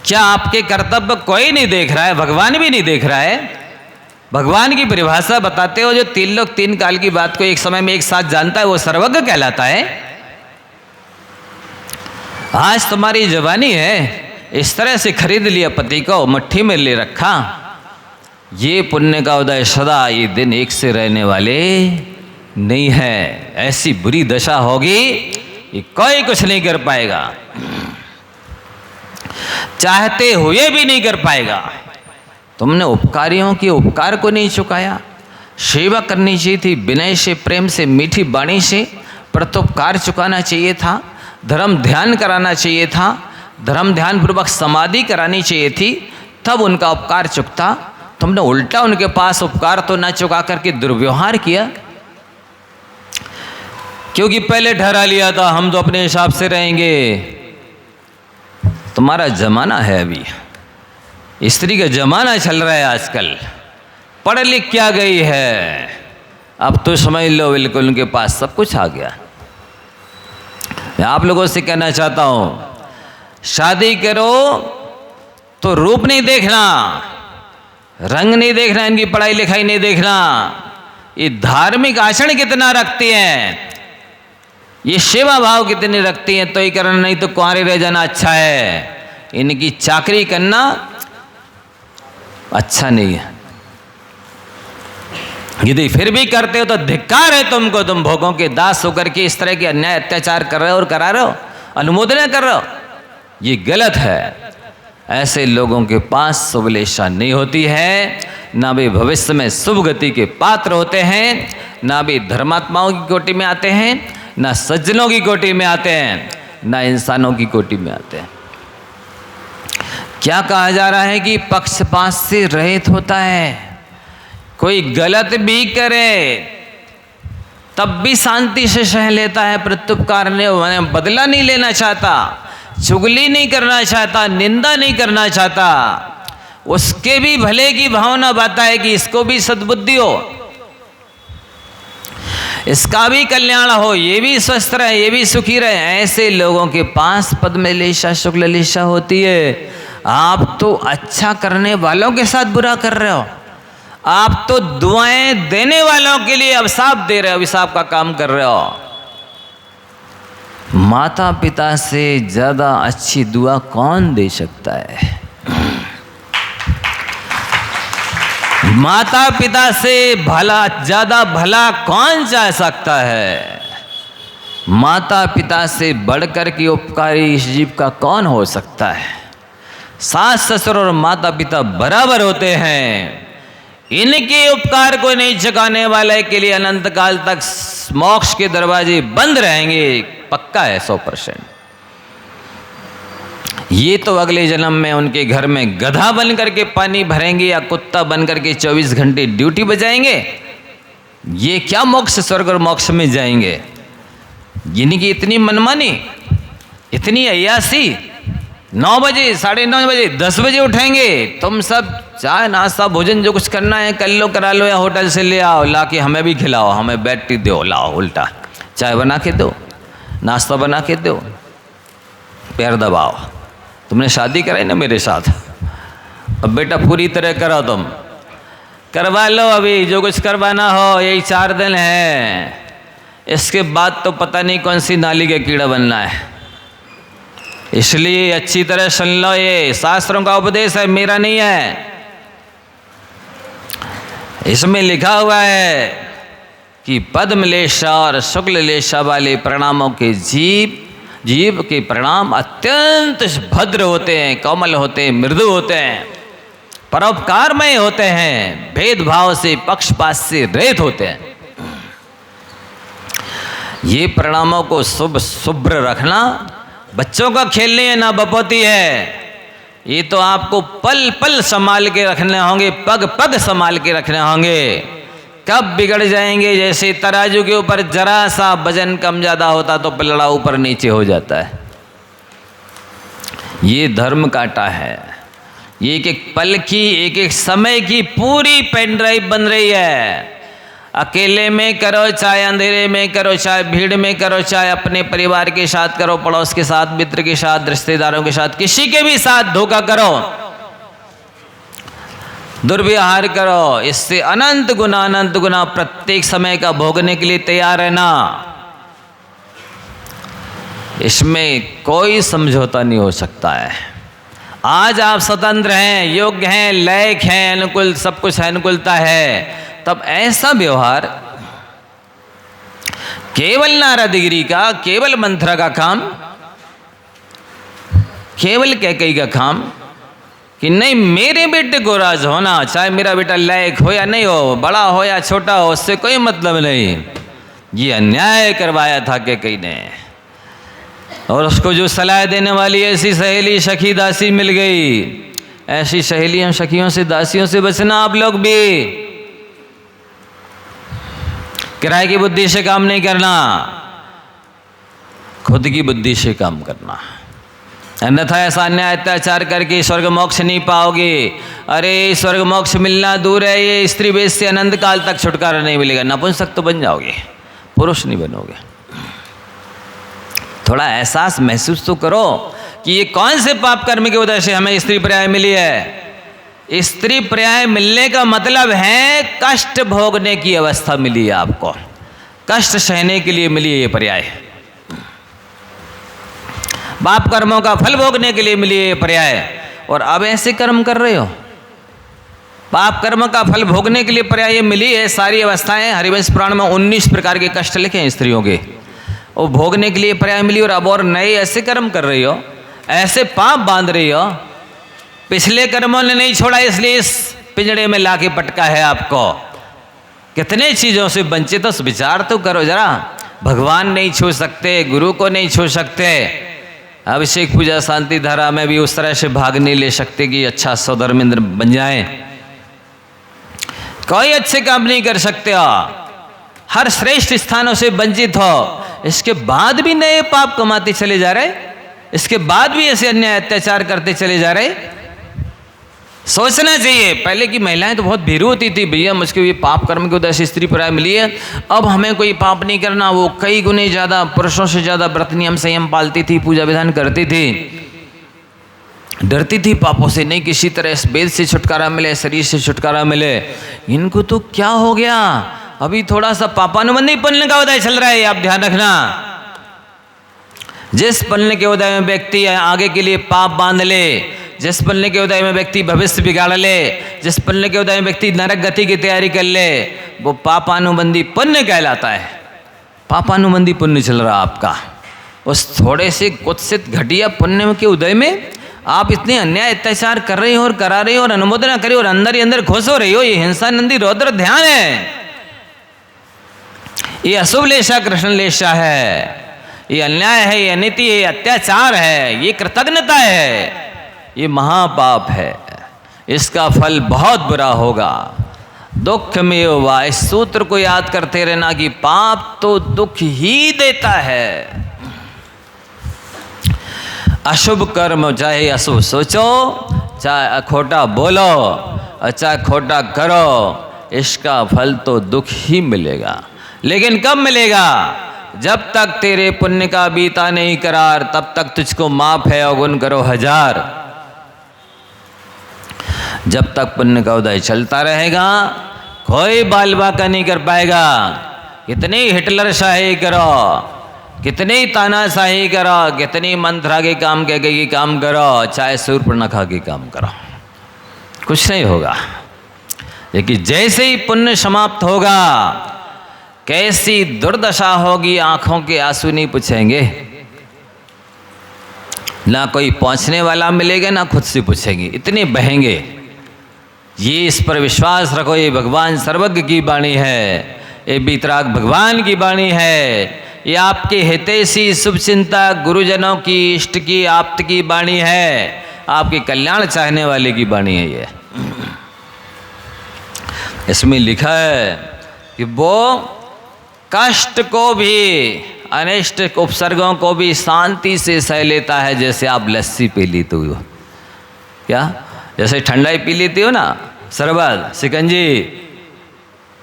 क्या? आपके कर्तव्य कोई नहीं देख रहा है, भगवान भी नहीं देख रहा है। भगवान की परिभाषा बताते हो, जो 3 लोग 3 काल की बात को एक समय में एक साथ जानता है वो सर्वज्ञ कहलाता है। आज तुम्हारी जवानी है, इस तरह से खरीद लिया पति को, मुट्ठी में ले रखा। ये पुण्य का उदय सदा, ये दिन एक से रहने वाले नहीं है। ऐसी बुरी दशा होगी ये कोई कुछ नहीं कर पाएगा, चाहते हुए भी नहीं कर पाएगा। तुमने उपकारियों के उपकार को नहीं चुकाया। सेवा करनी चाहिए थी, विनय से, प्रेम से, मीठी वाणी से प्रत्युपकार चुकाना चाहिए था। धर्म ध्यान कराना चाहिए था, धर्म ध्यान पूर्वक समाधि करानी चाहिए थी, तब उनका उपकार चुकता। तुमने उल्टा उनके पास उपकार तो न चुका करके दुर्व्यवहार किया, क्योंकि पहले ठहरा लिया था हम तो अपने हिसाब से रहेंगे। तुम्हारा जमाना है, अभी स्त्री का जमाना चल रहा है आजकल। पढ़ लिख क्या गई है, अब तो समझ लो बिल्कुल उनके पास सब कुछ आ गया। मैं आप लोगों से कहना चाहता हूं, शादी करो तो रूप नहीं देखना, रंग नहीं देखना, इनकी पढ़ाई लिखाई नहीं देखना, ये धार्मिक आचरण कितना रखती हैं, ये सेवा भाव कितनी रखती हैं, तो ही करना, नहीं तो कुंवारे रह जाना अच्छा है। इनकी चाकरी करना अच्छा नहीं है। यदि फिर भी करते हो तो धिक्कार है तुमको, तुम भोगों के दास होकर के इस तरह के अन्याय अत्याचार कर रहे हो और करा रहे हो, अनुमोदन कर रहे हो, ये गलत है। ऐसे लोगों के पास शुभलेशा नहीं होती है, ना वे भविष्य में शुभ गति के पात्र होते हैं, ना वे धर्मात्माओं की कोटि में आते हैं, ना सज्जनों की कोटि में आते हैं, ना इंसानों की कोटि में आते हैं। क्या कहा जा रहा है कि पक्षपात से रहित होता है। कोई गलत भी करे तब भी शांति से सह लेता है, प्रत्युपकार ने बदला नहीं लेना चाहता, चुगली नहीं करना चाहता, निंदा नहीं करना चाहता, उसके भी भले की भावना बताता है कि इसको भी सद्बुद्धि हो, इसका भी कल्याण हो, ये भी स्वस्थ रहे, ये भी सुखी रहे। ऐसे लोगों के पास पद्म लेशा शुक्ल लेशा होती है। आप तो अच्छा करने वालों के साथ बुरा कर रहे हो, आप तो दुआएं देने वालों के लिए अभिशाप दे रहे हो, अभिशाप का काम कर रहे हो। माता पिता से ज्यादा अच्छी दुआ कौन दे सकता है? माता पिता से भला ज्यादा भला कौन चाह सकता है? माता पिता से बढ़कर के उपकारी इस जीव का कौन हो सकता है? सास ससुर और माता पिता बराबर होते हैं। इनके उपकार को नहीं चुकाने वाले के लिए अनंत काल तक मोक्ष के दरवाजे बंद रहेंगे, पक्का है 100%। ये तो अगले जन्म में उनके घर में गधा बन करके पानी भरेंगे या कुत्ता बन करके 24 घंटे ड्यूटी बजाएंगे। ये क्या मोक्ष, स्वर्ग और मोक्ष में जाएंगे? इनकी इतनी मनमानी, इतनी अय्यासी, 9 बजे, 9:30 बजे, 10 बजे उठेंगे। तुम सब चाय नाश्ता भोजन जो कुछ करना है कर लो, करा लो, या होटल से ले आओ, ला के हमें भी खिलाओ, हमें बैठी दो, लाओ उल्टा चाय बना के दो, नाश्ता बना के दो, पैर दबाओ। तुमने शादी कराई ना मेरे साथ, अब बेटा पूरी तरह करो, तुम करवा लो, अभी जो कुछ करवाना हो, यही 4 दिन है, इसके बाद तो पता नहीं कौन सी नाली का कीड़ा बनना है। इसलिए अच्छी तरह सुन लो, ये शास्त्रों का उपदेश है, मेरा नहीं है। इसमें लिखा हुआ है कि पद्मलेशा और शुक्ललेशा वाले प्रणामों के जीव के प्रणाम अत्यंत भद्र होते हैं, कोमल होते हैं, मृदु होते हैं, परोपकारमय होते हैं, भेदभाव से पक्षपात से रहित होते हैं। ये प्रणामों को शुभ्र रखना बच्चों का खेल नहीं है, ना बपोती है। ये तो आपको पल पल संभाल के रखने होंगे, पग पग संभाल के रखने होंगे। कब बिगड़ जाएंगे, जैसे तराजू के ऊपर जरा सा वजन कम ज़्यादा होता तो पलड़ा ऊपर नीचे हो जाता है। ये धर्म काटा है। ये एक एक पल की, एक एक समय की पूरी पेन ड्राइव बन रही है। अकेले में करो, चाहे अंधेरे में करो, चाहे भीड़ में करो, चाहे अपने परिवार के साथ करो, पड़ोस के साथ, मित्र के साथ, रिश्तेदारों के साथ, किसी के भी साथ धोखा करो, दुर्व्यवहार करो, इससे अनंत गुना प्रत्येक समय का भोगने के लिए तैयार रहना। इसमें कोई समझौता नहीं हो सकता है। आज आप स्वतंत्र हैं, योग्य हैं, लायक हैं, अनुकूल सब कुछ है, अनुकूलता है, तब ऐसा व्यवहार केवल नारदगिरी का, केवल मंथरा का काम, केवल कैकेयी का काम कि नहीं मेरे बेटे को राज होना, चाहे मेरा बेटा लायक हो या नहीं हो, बड़ा हो या छोटा हो, उससे कोई मतलब नहीं। ये अन्याय करवाया था कैकेयी ने। और उसको जो सलाह देने वाली ऐसी सहेली सखी दासी मिल गई। ऐसी सहेलियों सखियों से, दासियों से बचना आप लोग भी। किराए की बुद्धि से काम नहीं करना, खुद की बुद्धि से काम करना। अन्यथा ऐसा अन्याय अत्याचार करके स्वर्ग मोक्ष नहीं पाओगे। अरे स्वर्ग मोक्ष मिलना दूर है, ये स्त्री वेश से अनंत काल तक छुटकारा नहीं मिलेगा। नपुंसक तो बन जाओगे, पुरुष नहीं बनोगे। थोड़ा एहसास महसूस तो करो कि ये कौन से पाप कर्म की वजह से हमें स्त्री पर्याय मिली है। स्त्री पर्याय मिलने का मतलब है कष्ट भोगने की अवस्था मिली है आपको, कष्ट सहने के लिए मिली है ये पर्याय। पाप कर्मों का फल भोगने के लिए मिली है ये पर्याय। और अब ऐसे कर्म कर रहे हो, पाप कर्म का फल भोगने के लिए पर्याय मिली है। सारी अवस्थाएं हरिवंश पुराण में 19 प्रकार के कष्ट लिखे हैं स्त्रियों के, वो भोगने के लिए पर्याय मिली। और अब और नए ऐसे कर्म कर रही हो, ऐसे पाप बांध रही हो, पिछले कर्मों ने नहीं छोड़ा इसलिए इस पिंजड़े में लाके पटका है आपको। कितने चीजों से वंचित हो, विचार तो करो जरा। भगवान नहीं छू सकते, गुरु को नहीं छू सकते, अभिषेक पूजा शांति धारा में भी उस तरह से भाग नहीं ले सकते कि अच्छा सौधर्मेंद्र बन जाए। कोई अच्छे काम नहीं कर सकते हो, हर श्रेष्ठ स्थानों से वंचित हो। इसके बाद भी नए पाप कमाते चले जा रहे, इसके बाद भी ऐसे अन्याय अत्याचार करते चले जा रहे। सोचना चाहिए। पहले की महिलाएं तो बहुत भीरू होती थी, भैया मुझको ये पाप कर्म की वजह से स्त्री पर्याय मिली है, अब हमें कोई पाप नहीं करना। वो कई गुने ज़्यादा, पुरुषों से ज़्यादा व्रत नियम संयम पालती थी, पूजा विधान करती थी, डरती थी पापों से। नहीं किसी तरह इस वेद से छुटकारा मिले, शरीर से छुटकारा मिले। इनको तो क्या हो गया, अभी थोड़ा सा पापानुबंधी पलने का उदय चल रहा है, आप ध्यान रखना। जिस पलने के उदय में व्यक्ति आगे के लिए पाप बांध ले, जिस पलने के उदय में व्यक्ति भविष्य बिगाड़ ले, जिस पलने के उदय में व्यक्ति नरक गति की तैयारी कर ले, वो पापानुबंधी पुण्य कहलाता है। पापानुबंधी पुण्य चल रहा आपका। उस थोड़े से कुत्सित घटिया पुण्य के उदय में आप इतने अन्याय अत्याचार कर रहे हो और करा रहे हो और अनुमोदन कर रहे हो और अंदर ही अंदर खुश हो रही हो। ये हिंसा नंदी रौद्र ध्यान है, ये अशुभ लेशा कृष्ण लेशा है, ये अन्याय है, ये अनिति है, ये अत्याचार है, ये कृतज्ञता है, ये महापाप है। इसका फल बहुत बुरा होगा। दुख में वा, इस सूत्र को याद करते रहना कि पाप तो दुख ही देता है। अशुभ कर्म चाहे अशुभ सोचो, चाहे खोटा बोलो और चाहे खोटा करो, इसका फल तो दुख ही मिलेगा। लेकिन कब मिलेगा? जब तक तेरे पुण्य का बीता नहीं करार, तब तक तुझको माफ है अवगुण करो हजार। जब तक पुण्य का उदय चलता रहेगा कोई बाल बाका नहीं कर पाएगा। कितनी हिटलर शाही करो, कितनी तानाशाही करो, कितनी मंत्रा के काम के काम करो, चाहे शूर्पणखा के काम करो, कुछ नहीं होगा। लेकिन जैसे ही पुण्य समाप्त होगा, कैसी दुर्दशा होगी, आंखों के आंसू नहीं पूछेंगे, ना कोई पहुंचने वाला मिलेगा, ना खुद से पूछेंगे, इतने बहेंगे। ये इस पर विश्वास रखो, ये भगवान सर्वज्ञ की वाणी है, ये बीतराग भगवान की वाणी है, ये आपके हितैषी शुभचिंतक गुरुजनों की, इष्ट की, आप्त की वाणी है, आपके कल्याण चाहने वाले की वाणी है ये। इसमें लिखा है कि वो कष्ट को भी, अनिष्ट उपसर्गों को भी शांति से सह लेता है। जैसे आप लस्सी पी लेते हो, क्या जैसे ठंडाई पी लेते हो ना, शरबत, शिकंजी,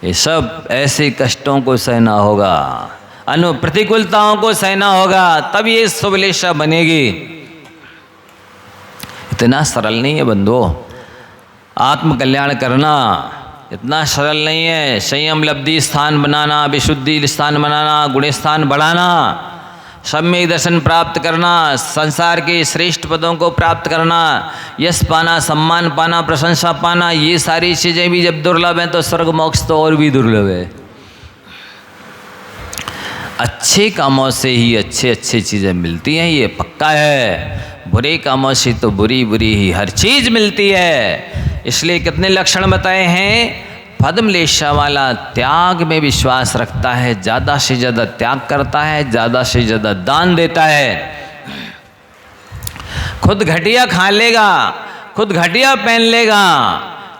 ये सब ऐसे कष्टों को सहना होगा, प्रतिकूलताओं को सहना होगा, तब ये शुभलेशा बनेगी। इतना सरल नहीं है बंधुओं, आत्म कल्याण करना इतना सरल नहीं है। संयम लब्धि स्थान बनाना, विशुद्धि स्थान बनाना, गुण स्थान बढ़ाना, सम्यक दर्शन प्राप्त करना, संसार के श्रेष्ठ पदों को प्राप्त करना, यश पाना, सम्मान पाना, प्रशंसा पाना, ये सारी चीज़ें भी जब दुर्लभ हैं तो स्वर्ग मोक्ष तो और भी दुर्लभ है। अच्छे कामों से ही अच्छे चीज़ें मिलती हैं, ये पक्का है। बुरे कामों से तो बुरी ही हर चीज़ मिलती है। इसलिए कितने लक्षण बताए हैं। पद्मलेशा वाला त्याग में विश्वास रखता है, ज़्यादा से ज़्यादा त्याग करता है, ज़्यादा से ज़्यादा दान देता है। खुद घटिया खा लेगा, खुद घटिया पहन लेगा,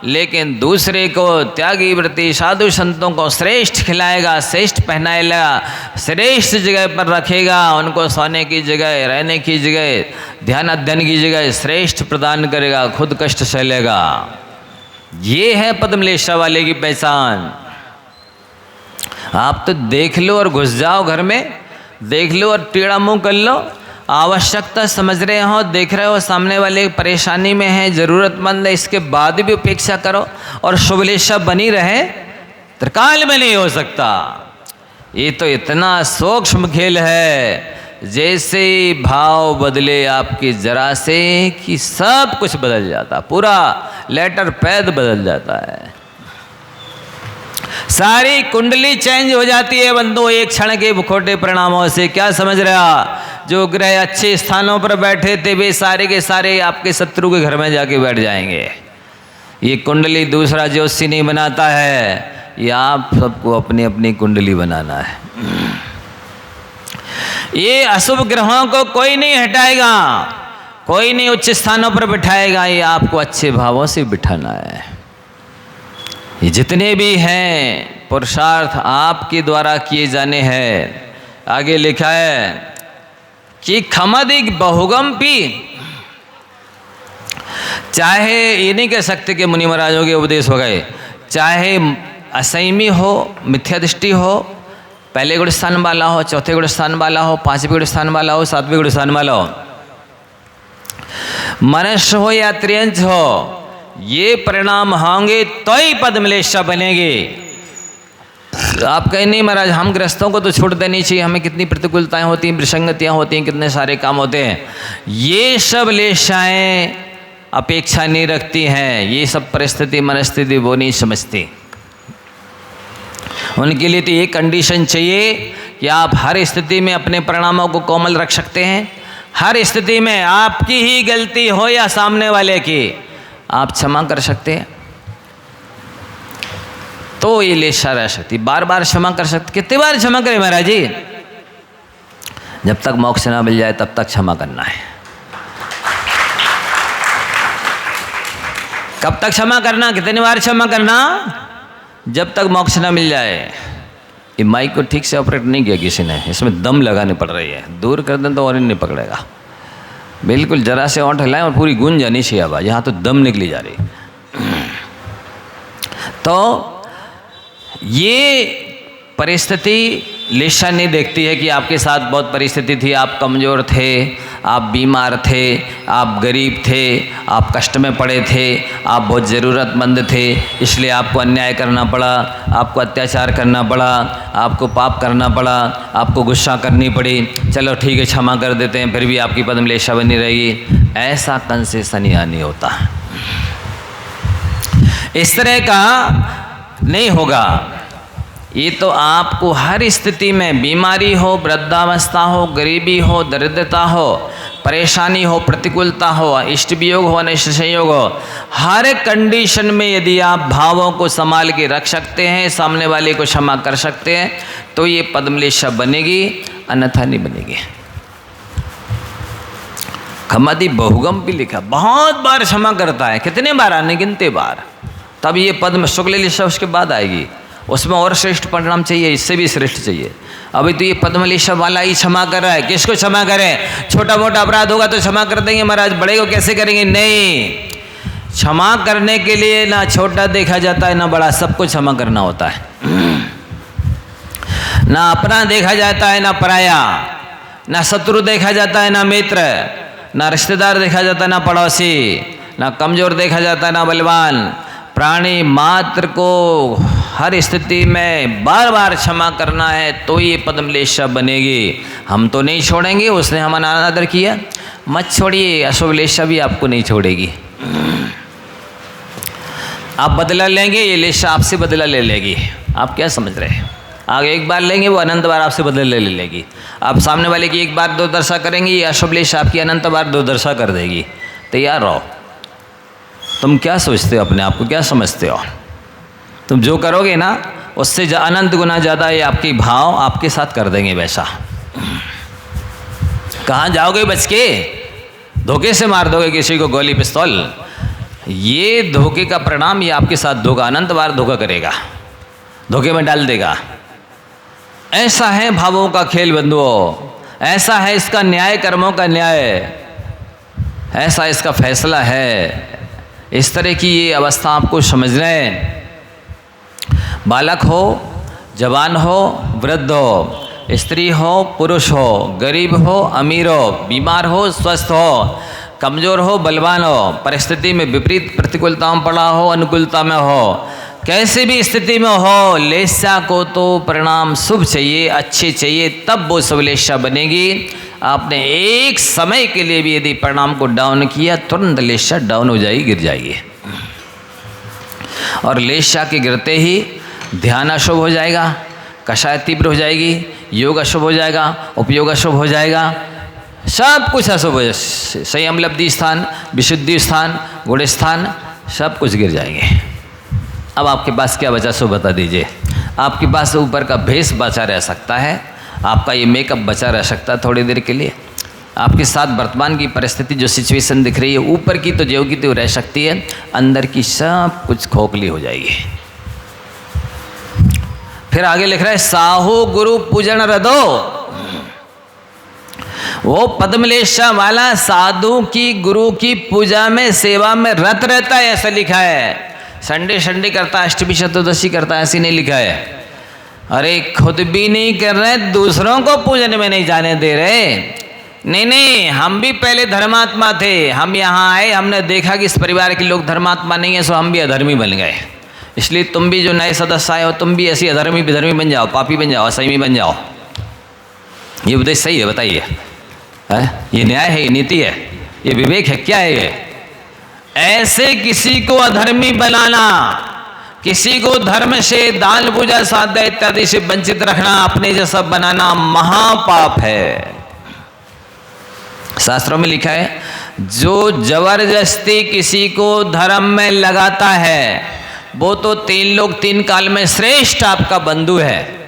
लेकिन दूसरे को त्यागी व्रती साधु संतों को श्रेष्ठ खिलाएगा, श्रेष्ठ पहनाएगा, श्रेष्ठ जगह पर रखेगा, उनको सोने की जगह, रहने की जगह, ध्यान अध्ययन की जगह श्रेष्ठ प्रदान करेगा, खुद कष्ट सहलेगा। ये है पद्मलेशा वाले की पहचान। आप तो देख लो और घुस जाओ घर में, देख लो और टेढ़ा मुंह कर लो। आवश्यकता समझ रहे हो, देख रहे हो सामने वाले परेशानी में है, ज़रूरतमंद है, इसके बाद भी उपेक्षा करो और शुभलेशा बनी रहे, त्रिकाल में नहीं हो सकता। ये तो इतना सूक्ष्म खेल है, जैसे भाव बदले आपकी जरा से कि सब कुछ बदल जाता, पूरा लेटर पैद बदल जाता है, सारी कुंडली चेंज हो जाती है बंधु एक क्षण के खोटे परिणामों से। क्या समझ रहा? जो ग्रह अच्छे स्थानों पर बैठे थे वे सारे के सारे आपके शत्रु के घर में जाके बैठ जाएंगे। ये कुंडली दूसरा ज्योतिषी नहीं बनाता है, ये आप सबको अपनी अपनी कुंडली बनाना है। ये अशुभ ग्रहों को कोई नहीं हटाएगा, कोई नहीं उच्च स्थानों पर बिठाएगा, ये आपको अच्छे भावों से बिठाना है। ये जितने भी हैं पुरुषार्थ आपके द्वारा किए जाने हैं। आगे लिखा है कि खमदिक बहुगम पी, चाहे ये नहीं कह सकते कि मुनि महाराजों के उपदेश हो गए, चाहे असंयमी हो, मिथ्या दृष्टि हो, पहले गुण स्थान वाला हो, चौथे गुण स्थान वाला हो, पांचवें गुण स्थान वाला हो, सातवें गुण स्थान वाला हो, मनुष्य हो या त्रियंच हो, ये परिणाम होंगे तो ही पद्मलेशा बनेगी। आप कहें नहीं महाराज हम ग्रस्तों को तो छूट देनी चाहिए, हमें कितनी प्रतिकूलताएं होती हैं, विसंगतियां होती हैं, कितने सारे काम होते हैं। ये सब लेशाएं अपेक्षा नहीं रखती हैं, ये सब परिस्थिति मनस्थिति वो नहीं समझती। उनके लिए तो ये कंडीशन चाहिए कि आप हर स्थिति में अपने परिणामों को कोमल रख सकते हैं। हर स्थिति में आपकी ही गलती हो या सामने वाले की, आप क्षमा कर सकते हैं तो ये लेशा रह सकती। बार बार क्षमा कर सकते, कितनी बार क्षमा करें महाराज जी? जब तक मोक्ष ना मिल जाए तब तक क्षमा करना है। कब तक क्षमा करना, कितनी बार क्षमा करना? जब तक मोक्ष ना मिल जाए। ये माइक को ठीक से ऑपरेट नहीं किया किसी ने, इसमें दम लगानी पड़ रही है, दूर कर दें तो और नहीं पकड़ेगा। बिल्कुल जरा से ओंठ हिलाएं और पूरी गूंज जानी चाहिए आवाज़, यहाँ तो दम निकली जा रही। तो ये परिस्थिति लेशा नहीं देखती है कि आपके साथ बहुत परिस्थिति थी, आप कमज़ोर थे, आप बीमार थे, आप गरीब थे, आप कष्ट में पड़े थे, आप बहुत ज़रूरतमंद थे, इसलिए आपको अन्याय करना पड़ा, आपको अत्याचार करना पड़ा, आपको पाप करना पड़ा, आपको गुस्सा करनी पड़ी, चलो ठीक है क्षमा कर देते हैं, फिर भी आपकी पद्मलेशा बनी रहेगी। ऐसा कंसेशन यहाँ नहीं होता, इस तरह का नहीं होगा। ये तो आपको हर स्थिति में, बीमारी हो, वृद्धावस्था हो, गरीबी हो, दरिद्रता हो, परेशानी हो, प्रतिकूलता हो, इष्ट वियोग हो, अनिष्ट संयोग हो, हर कंडीशन में यदि आप भावों को संभाल के रख सकते हैं, सामने वाले को क्षमा कर सकते हैं, तो ये पद्मलेशा बनेगी, अन्यथा नहीं बनेगी। खमदी बहुगम भी लिखा, बहुत बार क्षमा करता है, कितने बार? अनगिनते बार। तब ये पद्म शुक्ल लेशा उसके बाद आएगी, उसमें और श्रेष्ठ परिणाम चाहिए, इससे भी श्रेष्ठ चाहिए। अभी तो ये पद्मलेशा वाला ही क्षमा कर रहा है, किसको क्षमा करें? छोटा मोटा अपराध होगा तो क्षमा कर देंगे महाराज, बड़े को कैसे करेंगे? नहीं, क्षमा करने के लिए ना छोटा देखा जाता है ना बड़ा, सबको क्षमा करना होता है। ना अपना देखा जाता है ना पराया, ना शत्रु देखा जाता है ना मित्र, ना रिश्तेदार देखा जाता है ना पड़ोसी, ना कमजोर देखा जाता है ना बलवान। प्राणी मात्र को हर स्थिति में बार बार क्षमा करना है तो ये पद्मलेशा बनेगी। हम तो नहीं छोड़ेंगे, उसने हमारा अनादर किया, मत छोड़िए, अशुभ लेशा भी आपको नहीं छोड़ेगी। आप बदला लेंगे, ये लेशा आपसे बदला ले लेगी। आप क्या समझ रहे हैं? आप एक बार लेंगे, वो अनंत बार आपसे बदला ले लेगी। आप सामने वाले की एक बार दुर्दशा करेंगे, ये अशुभ लेशा आपकी अनंत बार दुर्दशा कर देगी। तैयार रहो। तुम क्या सोचते हो अपने आप को, क्या समझते हो? तुम जो करोगे ना उससे अनंत गुना ज़्यादा ये आपकी भाव आपके साथ कर देंगे वैसा। कहाँ जाओगे बच के? धोखे से मार दोगे किसी को गोली पिस्तौल, ये धोखे का परिणाम, ये आपके साथ धोखा, अनंत बार धोखा करेगा, धोखे में डाल देगा। ऐसा है भावों का खेल बंधुओं, ऐसा है इसका न्याय, कर्मों का न्याय, ऐसा इसका फैसला है। इस तरह की ये अवस्था आपको समझना है। बालक हो, जवान हो, वृद्ध हो, स्त्री हो, पुरुष हो, गरीब हो, अमीर हो, बीमार हो, स्वस्थ हो, कमज़ोर हो, बलवान हो, परिस्थिति में विपरीत प्रतिकूलता में पड़ा हो, अनुकूलता में हो, कैसे भी स्थिति में हो, लेस्या को तो परिणाम शुभ चाहिए, अच्छे चाहिए, तब वो शुभ लेस्या बनेगी। आपने एक समय के लिए भी यदि परिणाम को डाउन किया, तुरंत लेस्या डाउन हो जाएगी, गिर जाएगी। और लेस्या के गिरते ही ध्यान अशुभ हो जाएगा, कषाय तीव्र हो जाएगी, योग अशुभ हो जाएगा, उपयोग अशुभ हो जाएगा, सब कुछ अशुभ हो जाएगा। संयम लब्धि स्थान, विशुद्धि स्थान, गुण स्थान, सब कुछ गिर जाएंगे। अब आपके पास क्या बचा सो बता दीजिए। आपके पास ऊपर का भेष बचा रह सकता है, आपका ये मेकअप बचा रह सकता है थोड़ी देर के लिए। आपके साथ वर्तमान की परिस्थिति जो सिचुएशन दिख रही है, ऊपर की तो ज्यों की त्यों रह सकती है, अंदर की सब कुछ खोखली हो जाएगी। फिर आगे लिख रहा है साहू गुरु पूजन रदो। वो पद्मलेशा वाला साधु की, गुरु की पूजा में, सेवा में रत रहता है, ऐसा लिखा है। संडे संडे करता है, अष्टमी चतुर्दशी करता है, ऐसी नहीं लिखा है। अरे खुद भी नहीं कर रहे, दूसरों को पूजन में नहीं जाने दे रहे। नहीं, हम भी पहले धर्मात्मा थे, हम यहाँ आए, हमने देखा कि इस परिवार के लोग धर्मात्मा नहीं है, सो हम भी अधर्मी बन गए। इसलिए तुम भी जो नए सदस्य आए हो, तुम भी ऐसी अधर्मी विधर्मी बन जाओ, पापी बन जाओ, असहमी बन जाओ। ये उपदेश सही है? बताइए, ये न्याय है, ये नीति है, ये विवेक है, क्या है ये? ऐसे किसी को अधर्मी बनाना, किसी को धर्म से, दान पूजा साध्य इत्यादि से वंचित रखना, अपने जैसा बनाना महापाप है। शास्त्रों में लिखा है जो जबरदस्ती किसी को धर्म में लगाता है, वो तो 3 लोक 3 काल में श्रेष्ठ आपका बंधु है।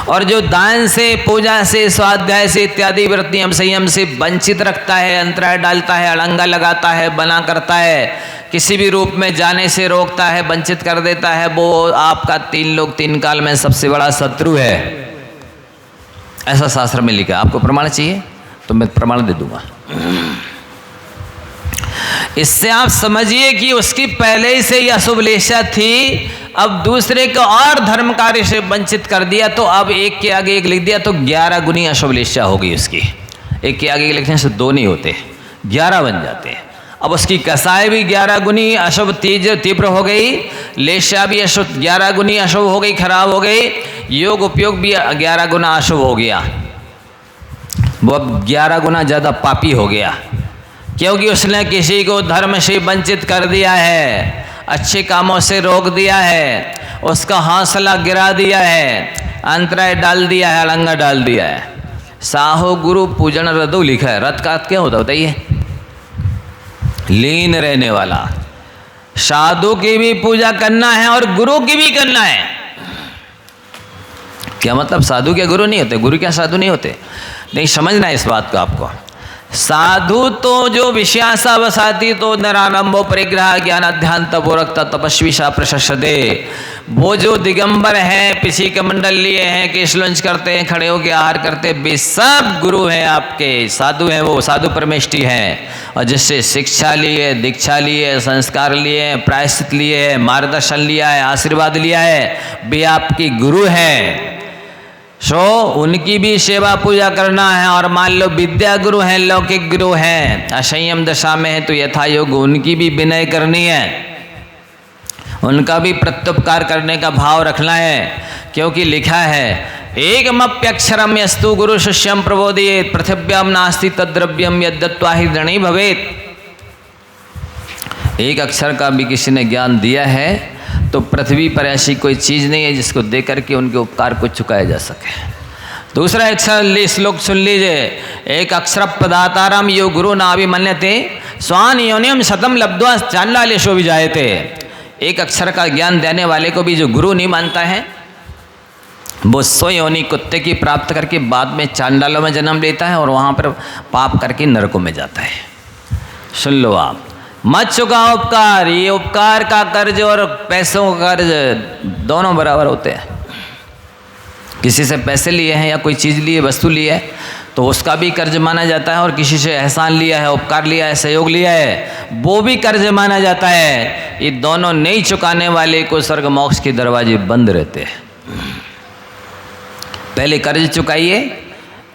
और जो दान से, पूजा से, स्वाध्याय से इत्यादि व्रत नियम संयम से वंचित रखता है, अंतराय डालता है, अड़ंगा लगाता है, बना करता है, किसी भी रूप में जाने से रोकता है, वंचित कर देता है, वो आपका 3 लोक 3 काल में सबसे बड़ा शत्रु है। ऐसा शास्त्र में लिखा। आपको प्रमाण चाहिए तो मैं प्रमाण दे दूंगा। इससे आप समझिए कि उसकी पहले ही से ही अशुभ लेशा थी, अब दूसरे को और धर्म कार्य से वंचित कर दिया, तो अब एक के आगे एक लिख दिया तो 11 गुनी अशुभ लेशा होगी उसकी। एक के आगे एक लिखने से 2 नहीं होते, 11 बन जाते हैं। अब उसकी कसाई भी 11 गुनी अशुभ तीव्र हो गई, लेशा भी अशुभ 11 गुनी अशुभ हो गई, खराब हो गई, योग उपयोग भी 11 गुना अशुभ हो गया। वो अब 11 गुना ज़्यादा पापी हो गया, क्योंकि उसने किसी को धर्म से वंचित कर दिया है, अच्छे कामों से रोक दिया है, उसका हौसला गिरा दिया है, अंतराय डाल दिया है, अड़ंगा डाल दिया है। साहू गुरु पूजन रदो लिखा है। रथ का क्या होता बताइए? लीन रहने वाला। साधु की भी पूजा करना है और गुरु की भी करना है। क्या मतलब? साधु क्या गुरु नहीं होते? गुरु क्या साधु नहीं होते? नहीं, समझना है इस बात को आपको। साधु तो जो विषयासा वसाती तो नरानंबो परिग्रह ज्ञान अध्यान तपो रखता तपस्वी सा प्रशस्ते। वो जो दिगंबर हैं, पिछी कमंडल लिए हैं, केश लंच करते हैं, खड़े होकर आहार करते हैं, वे सब गुरु हैं आपके, साधु हैं, वो साधु परमेष्टि हैं। और जिससे शिक्षा लिए, दीक्षा लिए, संस्कार लिए, प्रायश्चित लिए, मार्गदर्शन लिया है, आशीर्वाद लिया है, वे आपकी गुरु हैं। उनकी भी सेवा पूजा करना है। और मान लो विद्या गुरु हैं, लौकिक गुरु हैं, असंयम दशा में है तो यथा योग उनकी भी विनय करनी है, उनका भी प्रत्युपकार करने का भाव रखना है। क्योंकि लिखा है एकमप्यक्षरम यस्तु गुरु शिष्यम प्रबोधयेत् पृथिव्याम नास्ति तद्द्रव्यम यद्दत्त्वा हि धनी भवेत्। एक अक्षर का भी किसी ने ज्ञान दिया है तो पृथ्वी पर ऐसी कोई चीज़ नहीं है जिसको दे करके उनके उपकार को चुकाया जा सके। दूसरा अक्षर श्लोक सुन लीजिए। एक अक्षर पदातारम यो गुरु नाभिमन्यते स्वान योनियम शतम लब्ध्वा चांडालेषु विजायते। एक अक्षर का ज्ञान देने वाले को भी जो गुरु नहीं मानता है, वो 100 योनि कुत्ते की प्राप्त करके बाद में चांडालों में जन्म लेता है और वहाँ पर पाप करके नरकों में जाता है। सुन लो आप, मत चुकाओ उपकार। ये उपकार का कर्ज और पैसों का कर्ज दोनों बराबर होते हैं। किसी से पैसे लिए हैं या कोई चीज़ लिए, वस्तु ली है, तो उसका भी कर्ज माना जाता है, और किसी से एहसान लिया है, उपकार लिया है, सहयोग लिया है, वो भी कर्ज माना जाता है। ये दोनों नहीं चुकाने वाले को स्वर्ग मोक्ष के दरवाजे बंद रहते हैं। पहले कर्ज चुकाइए,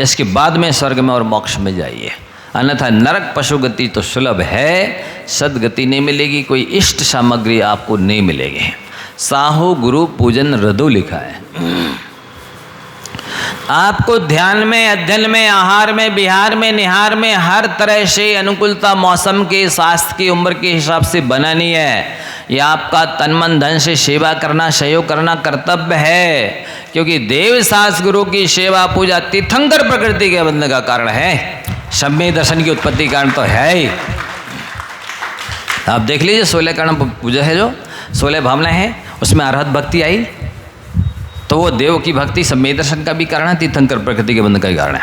इसके बाद में स्वर्ग में और मोक्ष में जाइए, अन्यथा नरक पशु गति तो सुलभ है, सदगति नहीं मिलेगी, कोई इष्ट सामग्री आपको नहीं मिलेगी। साहू गुरु पूजन रदो लिखा है। आपको ध्यान में, अध्ययन में, आहार में, विहार में, निहार में हर तरह से अनुकूलता मौसम के, स्वास्थ्य की, उम्र के हिसाब से बनानी है। यह आपका तन मन धन से सेवा करना, सहयोग करना कर्तव्य है, क्योंकि देव सास गुरु की सेवा पूजा तीर्थंकर प्रकृति के बंधन का कारण है, सम्यक दर्शन की उत्पत्ति कारण तो है ही। आप देख लीजिए 16 कर्ण पूजा है, जो 16 भावनाएं हैं, उसमें अरहत भक्ति आई, तो वो देव की भक्ति सम्यक दर्शन का भी कारण है, तीर्थंकर प्रकृति के बंधन का भी कारण है।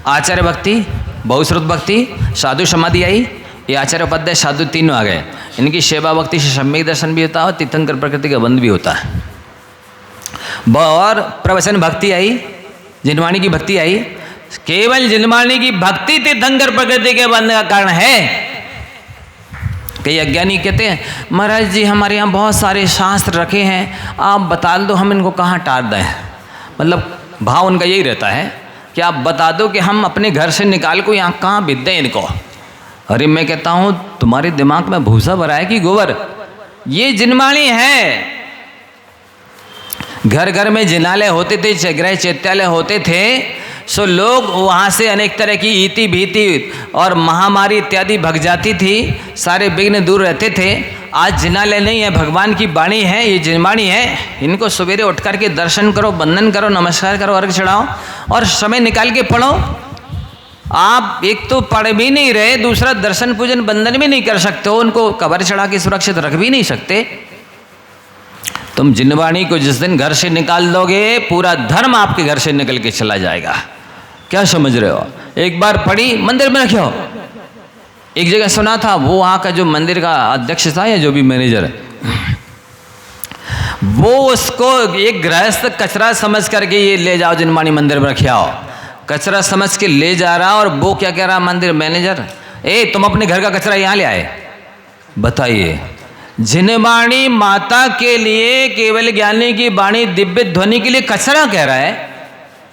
आचार्य भक्ति, बहुश्रुत भक्ति, साधु समाधि आई, ये आचार्य उपाध्याय साधु तीनों आ गए। इनकी सेवा भक्ति से सम्यक दर्शन भी होता है और तीर्थंकर प्रकृति का बंध भी होता है। और प्रवचन भक्ति आई, जिनवाणी की भक्ति आई, केवल जिनवाणी की भक्ति तीर्थंकर प्रकृति के बंध का कारण है। कई अज्ञानी कहते हैं महाराज जी हमारे यहाँ बहुत सारे शास्त्र रखे हैं, आप बता दो हम इनको कहाँ टार दें। मतलब भाव उनका यही रहता है कि आप बता दो कि हम अपने घर से निकाल को यहाँ कहाँ बित दें इनको। अरे मैं कहता हूँ तुम्हारे दिमाग में भूसा भरा है कि गोबर? ये जिनवाणी है। घर घर में जिनालय होते थे, गृह चैत्यालय होते थे, सो लोग वहाँ से अनेक तरह की ईति भीति और महामारी इत्यादि भग जाती थी, सारे विघ्न दूर रहते थे। आज जिनालय नहीं है, भगवान की वाणी है, ये जिनवाणी है। इनको सवेरे उठ करके दर्शन करो, वंदन करो, नमस्कार करो, अर्घ चढ़ाओ और समय निकाल के पढ़ो। आप एक तो पढ़ भी नहीं रहे, दूसरा दर्शन पूजन वंदन भी नहीं कर सकते हो, उनको कबर चढ़ा के सुरक्षित रख भी नहीं सकते। तुम जिनवाणी को जिस दिन घर से निकाल दोगे, पूरा धर्म आपके घर से निकल के चला जाएगा। क्या समझ रहे हो? एक बार पढ़ी, मंदिर में रखो। एक जगह सुना था, वो वहाँ का जो मंदिर का अध्यक्ष था या जो भी मैनेजर है, वो उसको एक गृहस्थ कचरा समझ करके ये ले जाओ जिनवाणी मंदिर में रखे आओ, कचरा समझ के ले जा रहा। और वो क्या कह रहा मंदिर मैनेजर, तुम अपने घर का कचरा यहाँ ले आए? बताइए, जिनवाणी माता के लिए, केवल ज्ञानी की वाणी दिव्य ध्वनि के लिए कचरा कह रहा है,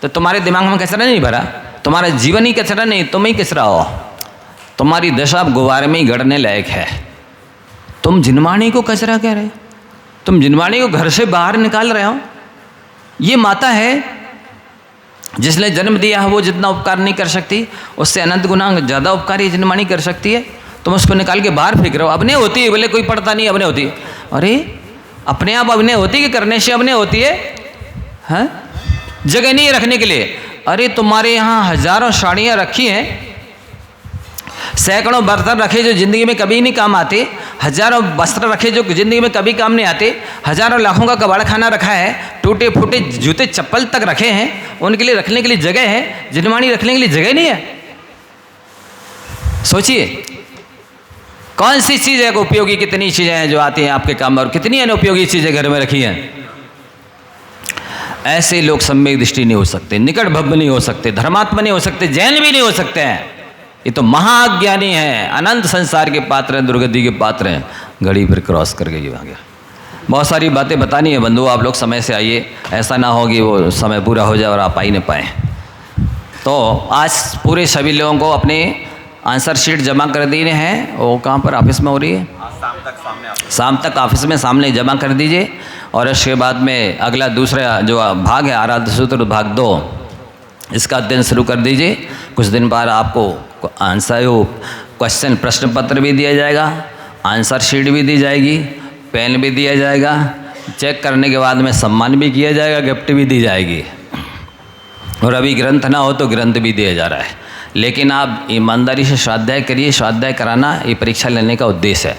तो तुम्हारे दिमाग में कचरा नहीं भरा? तुम्हारा जीवन ही कचरा नहीं, तुम ही कचरा हो। तुम्हारी दशा गुब्बारे में ही गड़ने लायक है। तुम जिनवाणी को कचरा कह रहे हो, तुम जिनवाणी को घर से बाहर निकाल रहे हो। ये माता है जिसने जन्म दिया है, वो जितना उपकार नहीं कर सकती, उससे अनंत गुना ज़्यादा उपकार ये जिनवाणी कर सकती है। तुम उसको निकाल के बाहर फेंक रहे हो। अपने होती है, बोले कोई पढ़ता नहीं, अपने होती है। अरे अपने आप अपने होती है कि करने से अपने होती है? हाँ, जगह नहीं है रखने के लिए। अरे तुम्हारे यहाँ हजारों साड़ियाँ रखी हैं, सैकड़ों बर्तन रखे जो जिंदगी में कभी नहीं काम आते, हजारों वस्त्र रखे जो जिंदगी में कभी काम नहीं आते, हजारों लाखों का कबाड़ खाना रखा है, टूटे फूटे जूते चप्पल तक रखे हैं, उनके लिए रखने के लिए जगह है, जिनवाणी रखने के लिए जगह नहीं है। सोचिए कौन सी चीज़ है उपयोगी, कितनी चीज़ें हैं जो आती हैं आपके काम में, और कितनी अनुपयोगी चीज़ें घर में रखी हैं। ऐसे लोग सम्यक दृष्टि नहीं हो सकते, निकट भव्य नहीं हो सकते, धर्मात्मा नहीं हो सकते, जैन भी नहीं हो सकते हैं। ये तो महाज्ञानी हैं, अनंत संसार के पात्र हैं, दुर्गति के पात्र हैं। घड़ी फिर क्रॉस कर गई आ गया। बहुत सारी बातें बतानी है बंधु, आप लोग समय से आइए, ऐसा ना हो कि वो समय पूरा हो जाए और आप आ ही नहीं पाए। तो आज पूरे सभी लोगों को अपने आंसर शीट जमा कर देने हैं। वो कहाँ पर ऑफिस में हो रही है? शाम तक ऑफिस में सामने जमा कर दीजिए। और इसके बाद में अगला दूसरा जो भाग है आराध्य सूत्र भाग 2, इसका अध्ययन शुरू कर दीजिए। कुछ दिन बाद आपको आंसर क्वेश्चन प्रश्न पत्र भी दिया जाएगा, आंसर शीट भी दी जाएगी, पेन भी दिया जाएगा, चेक करने के बाद में सम्मान भी किया जाएगा, गिफ्ट भी दी जाएगी। और अभी ग्रंथ ना हो तो ग्रंथ भी दिया जा रहा है। लेकिन आप ईमानदारी से स्वाध्याय करिए। स्वाध्याय कराना ये परीक्षा लेने का उद्देश्य है।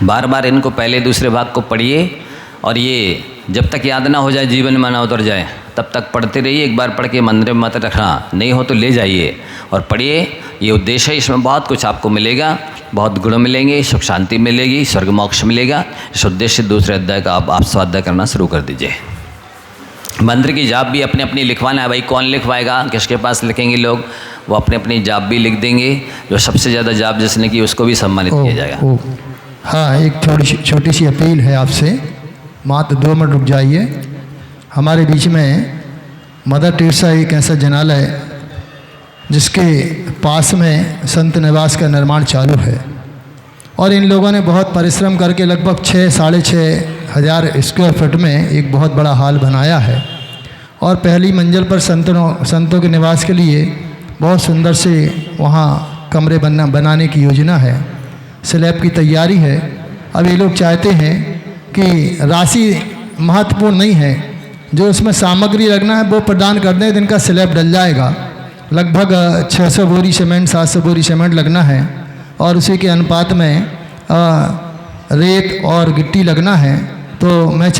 बार बार इनको पहले दूसरे भाग को पढ़िए, और ये जब तक याद ना हो जाए, जीवन में ना उतर जाए, तब तक पढ़ते रहिए। एक बार पढ़ के मंदिर में मत रखना, नहीं हो तो ले जाइए और पढ़िए। ये उद्देश्य है, इसमें बहुत कुछ आपको मिलेगा, बहुत गुण मिलेंगे, सुख शांति मिलेगी, स्वर्ग मोक्ष मिलेगा। इस उद्देश्य से दूसरे अध्याय का आप स्वाध्याय करना शुरू कर दीजिए। मंत्र की जाप भी अपने अपनी लिखवाना है भाई। कौन लिखवाएगा, किसके पास लिखेंगे लोग? वो अपने अपनी जाप भी लिख देंगे। जो सबसे ज़्यादा जाप जिसने की उसको भी सम्मानित किया जाएगा। हाँ, एक छोटी सी अपील है आपसे, मात्र 2 मिनट रुक जाइए। हमारे बीच में मदर टेरेसा एक ऐसा जनालय जिसके पास में संत निवास का निर्माण चालू है और इन लोगों ने बहुत परिश्रम करके लगभग 6-6.5 हज़ार स्क्वायर फुट में एक बहुत बड़ा हॉल बनाया है और पहली मंजिल पर संतों के निवास के लिए बहुत सुंदर से वहाँ कमरे बनाने की योजना है। स्लैब की तैयारी है। अब ये लोग चाहते हैं कि राशि महत्वपूर्ण नहीं है, जो उसमें सामग्री लगना है वो प्रदान कर दें, जिनका स्लैब डल जाएगा। लगभग 600 बोरी सीमेंट 700 बोरी सीमेंट लगना है और उसी के अनुपात में रेत और गिट्टी लगना है। तो मैं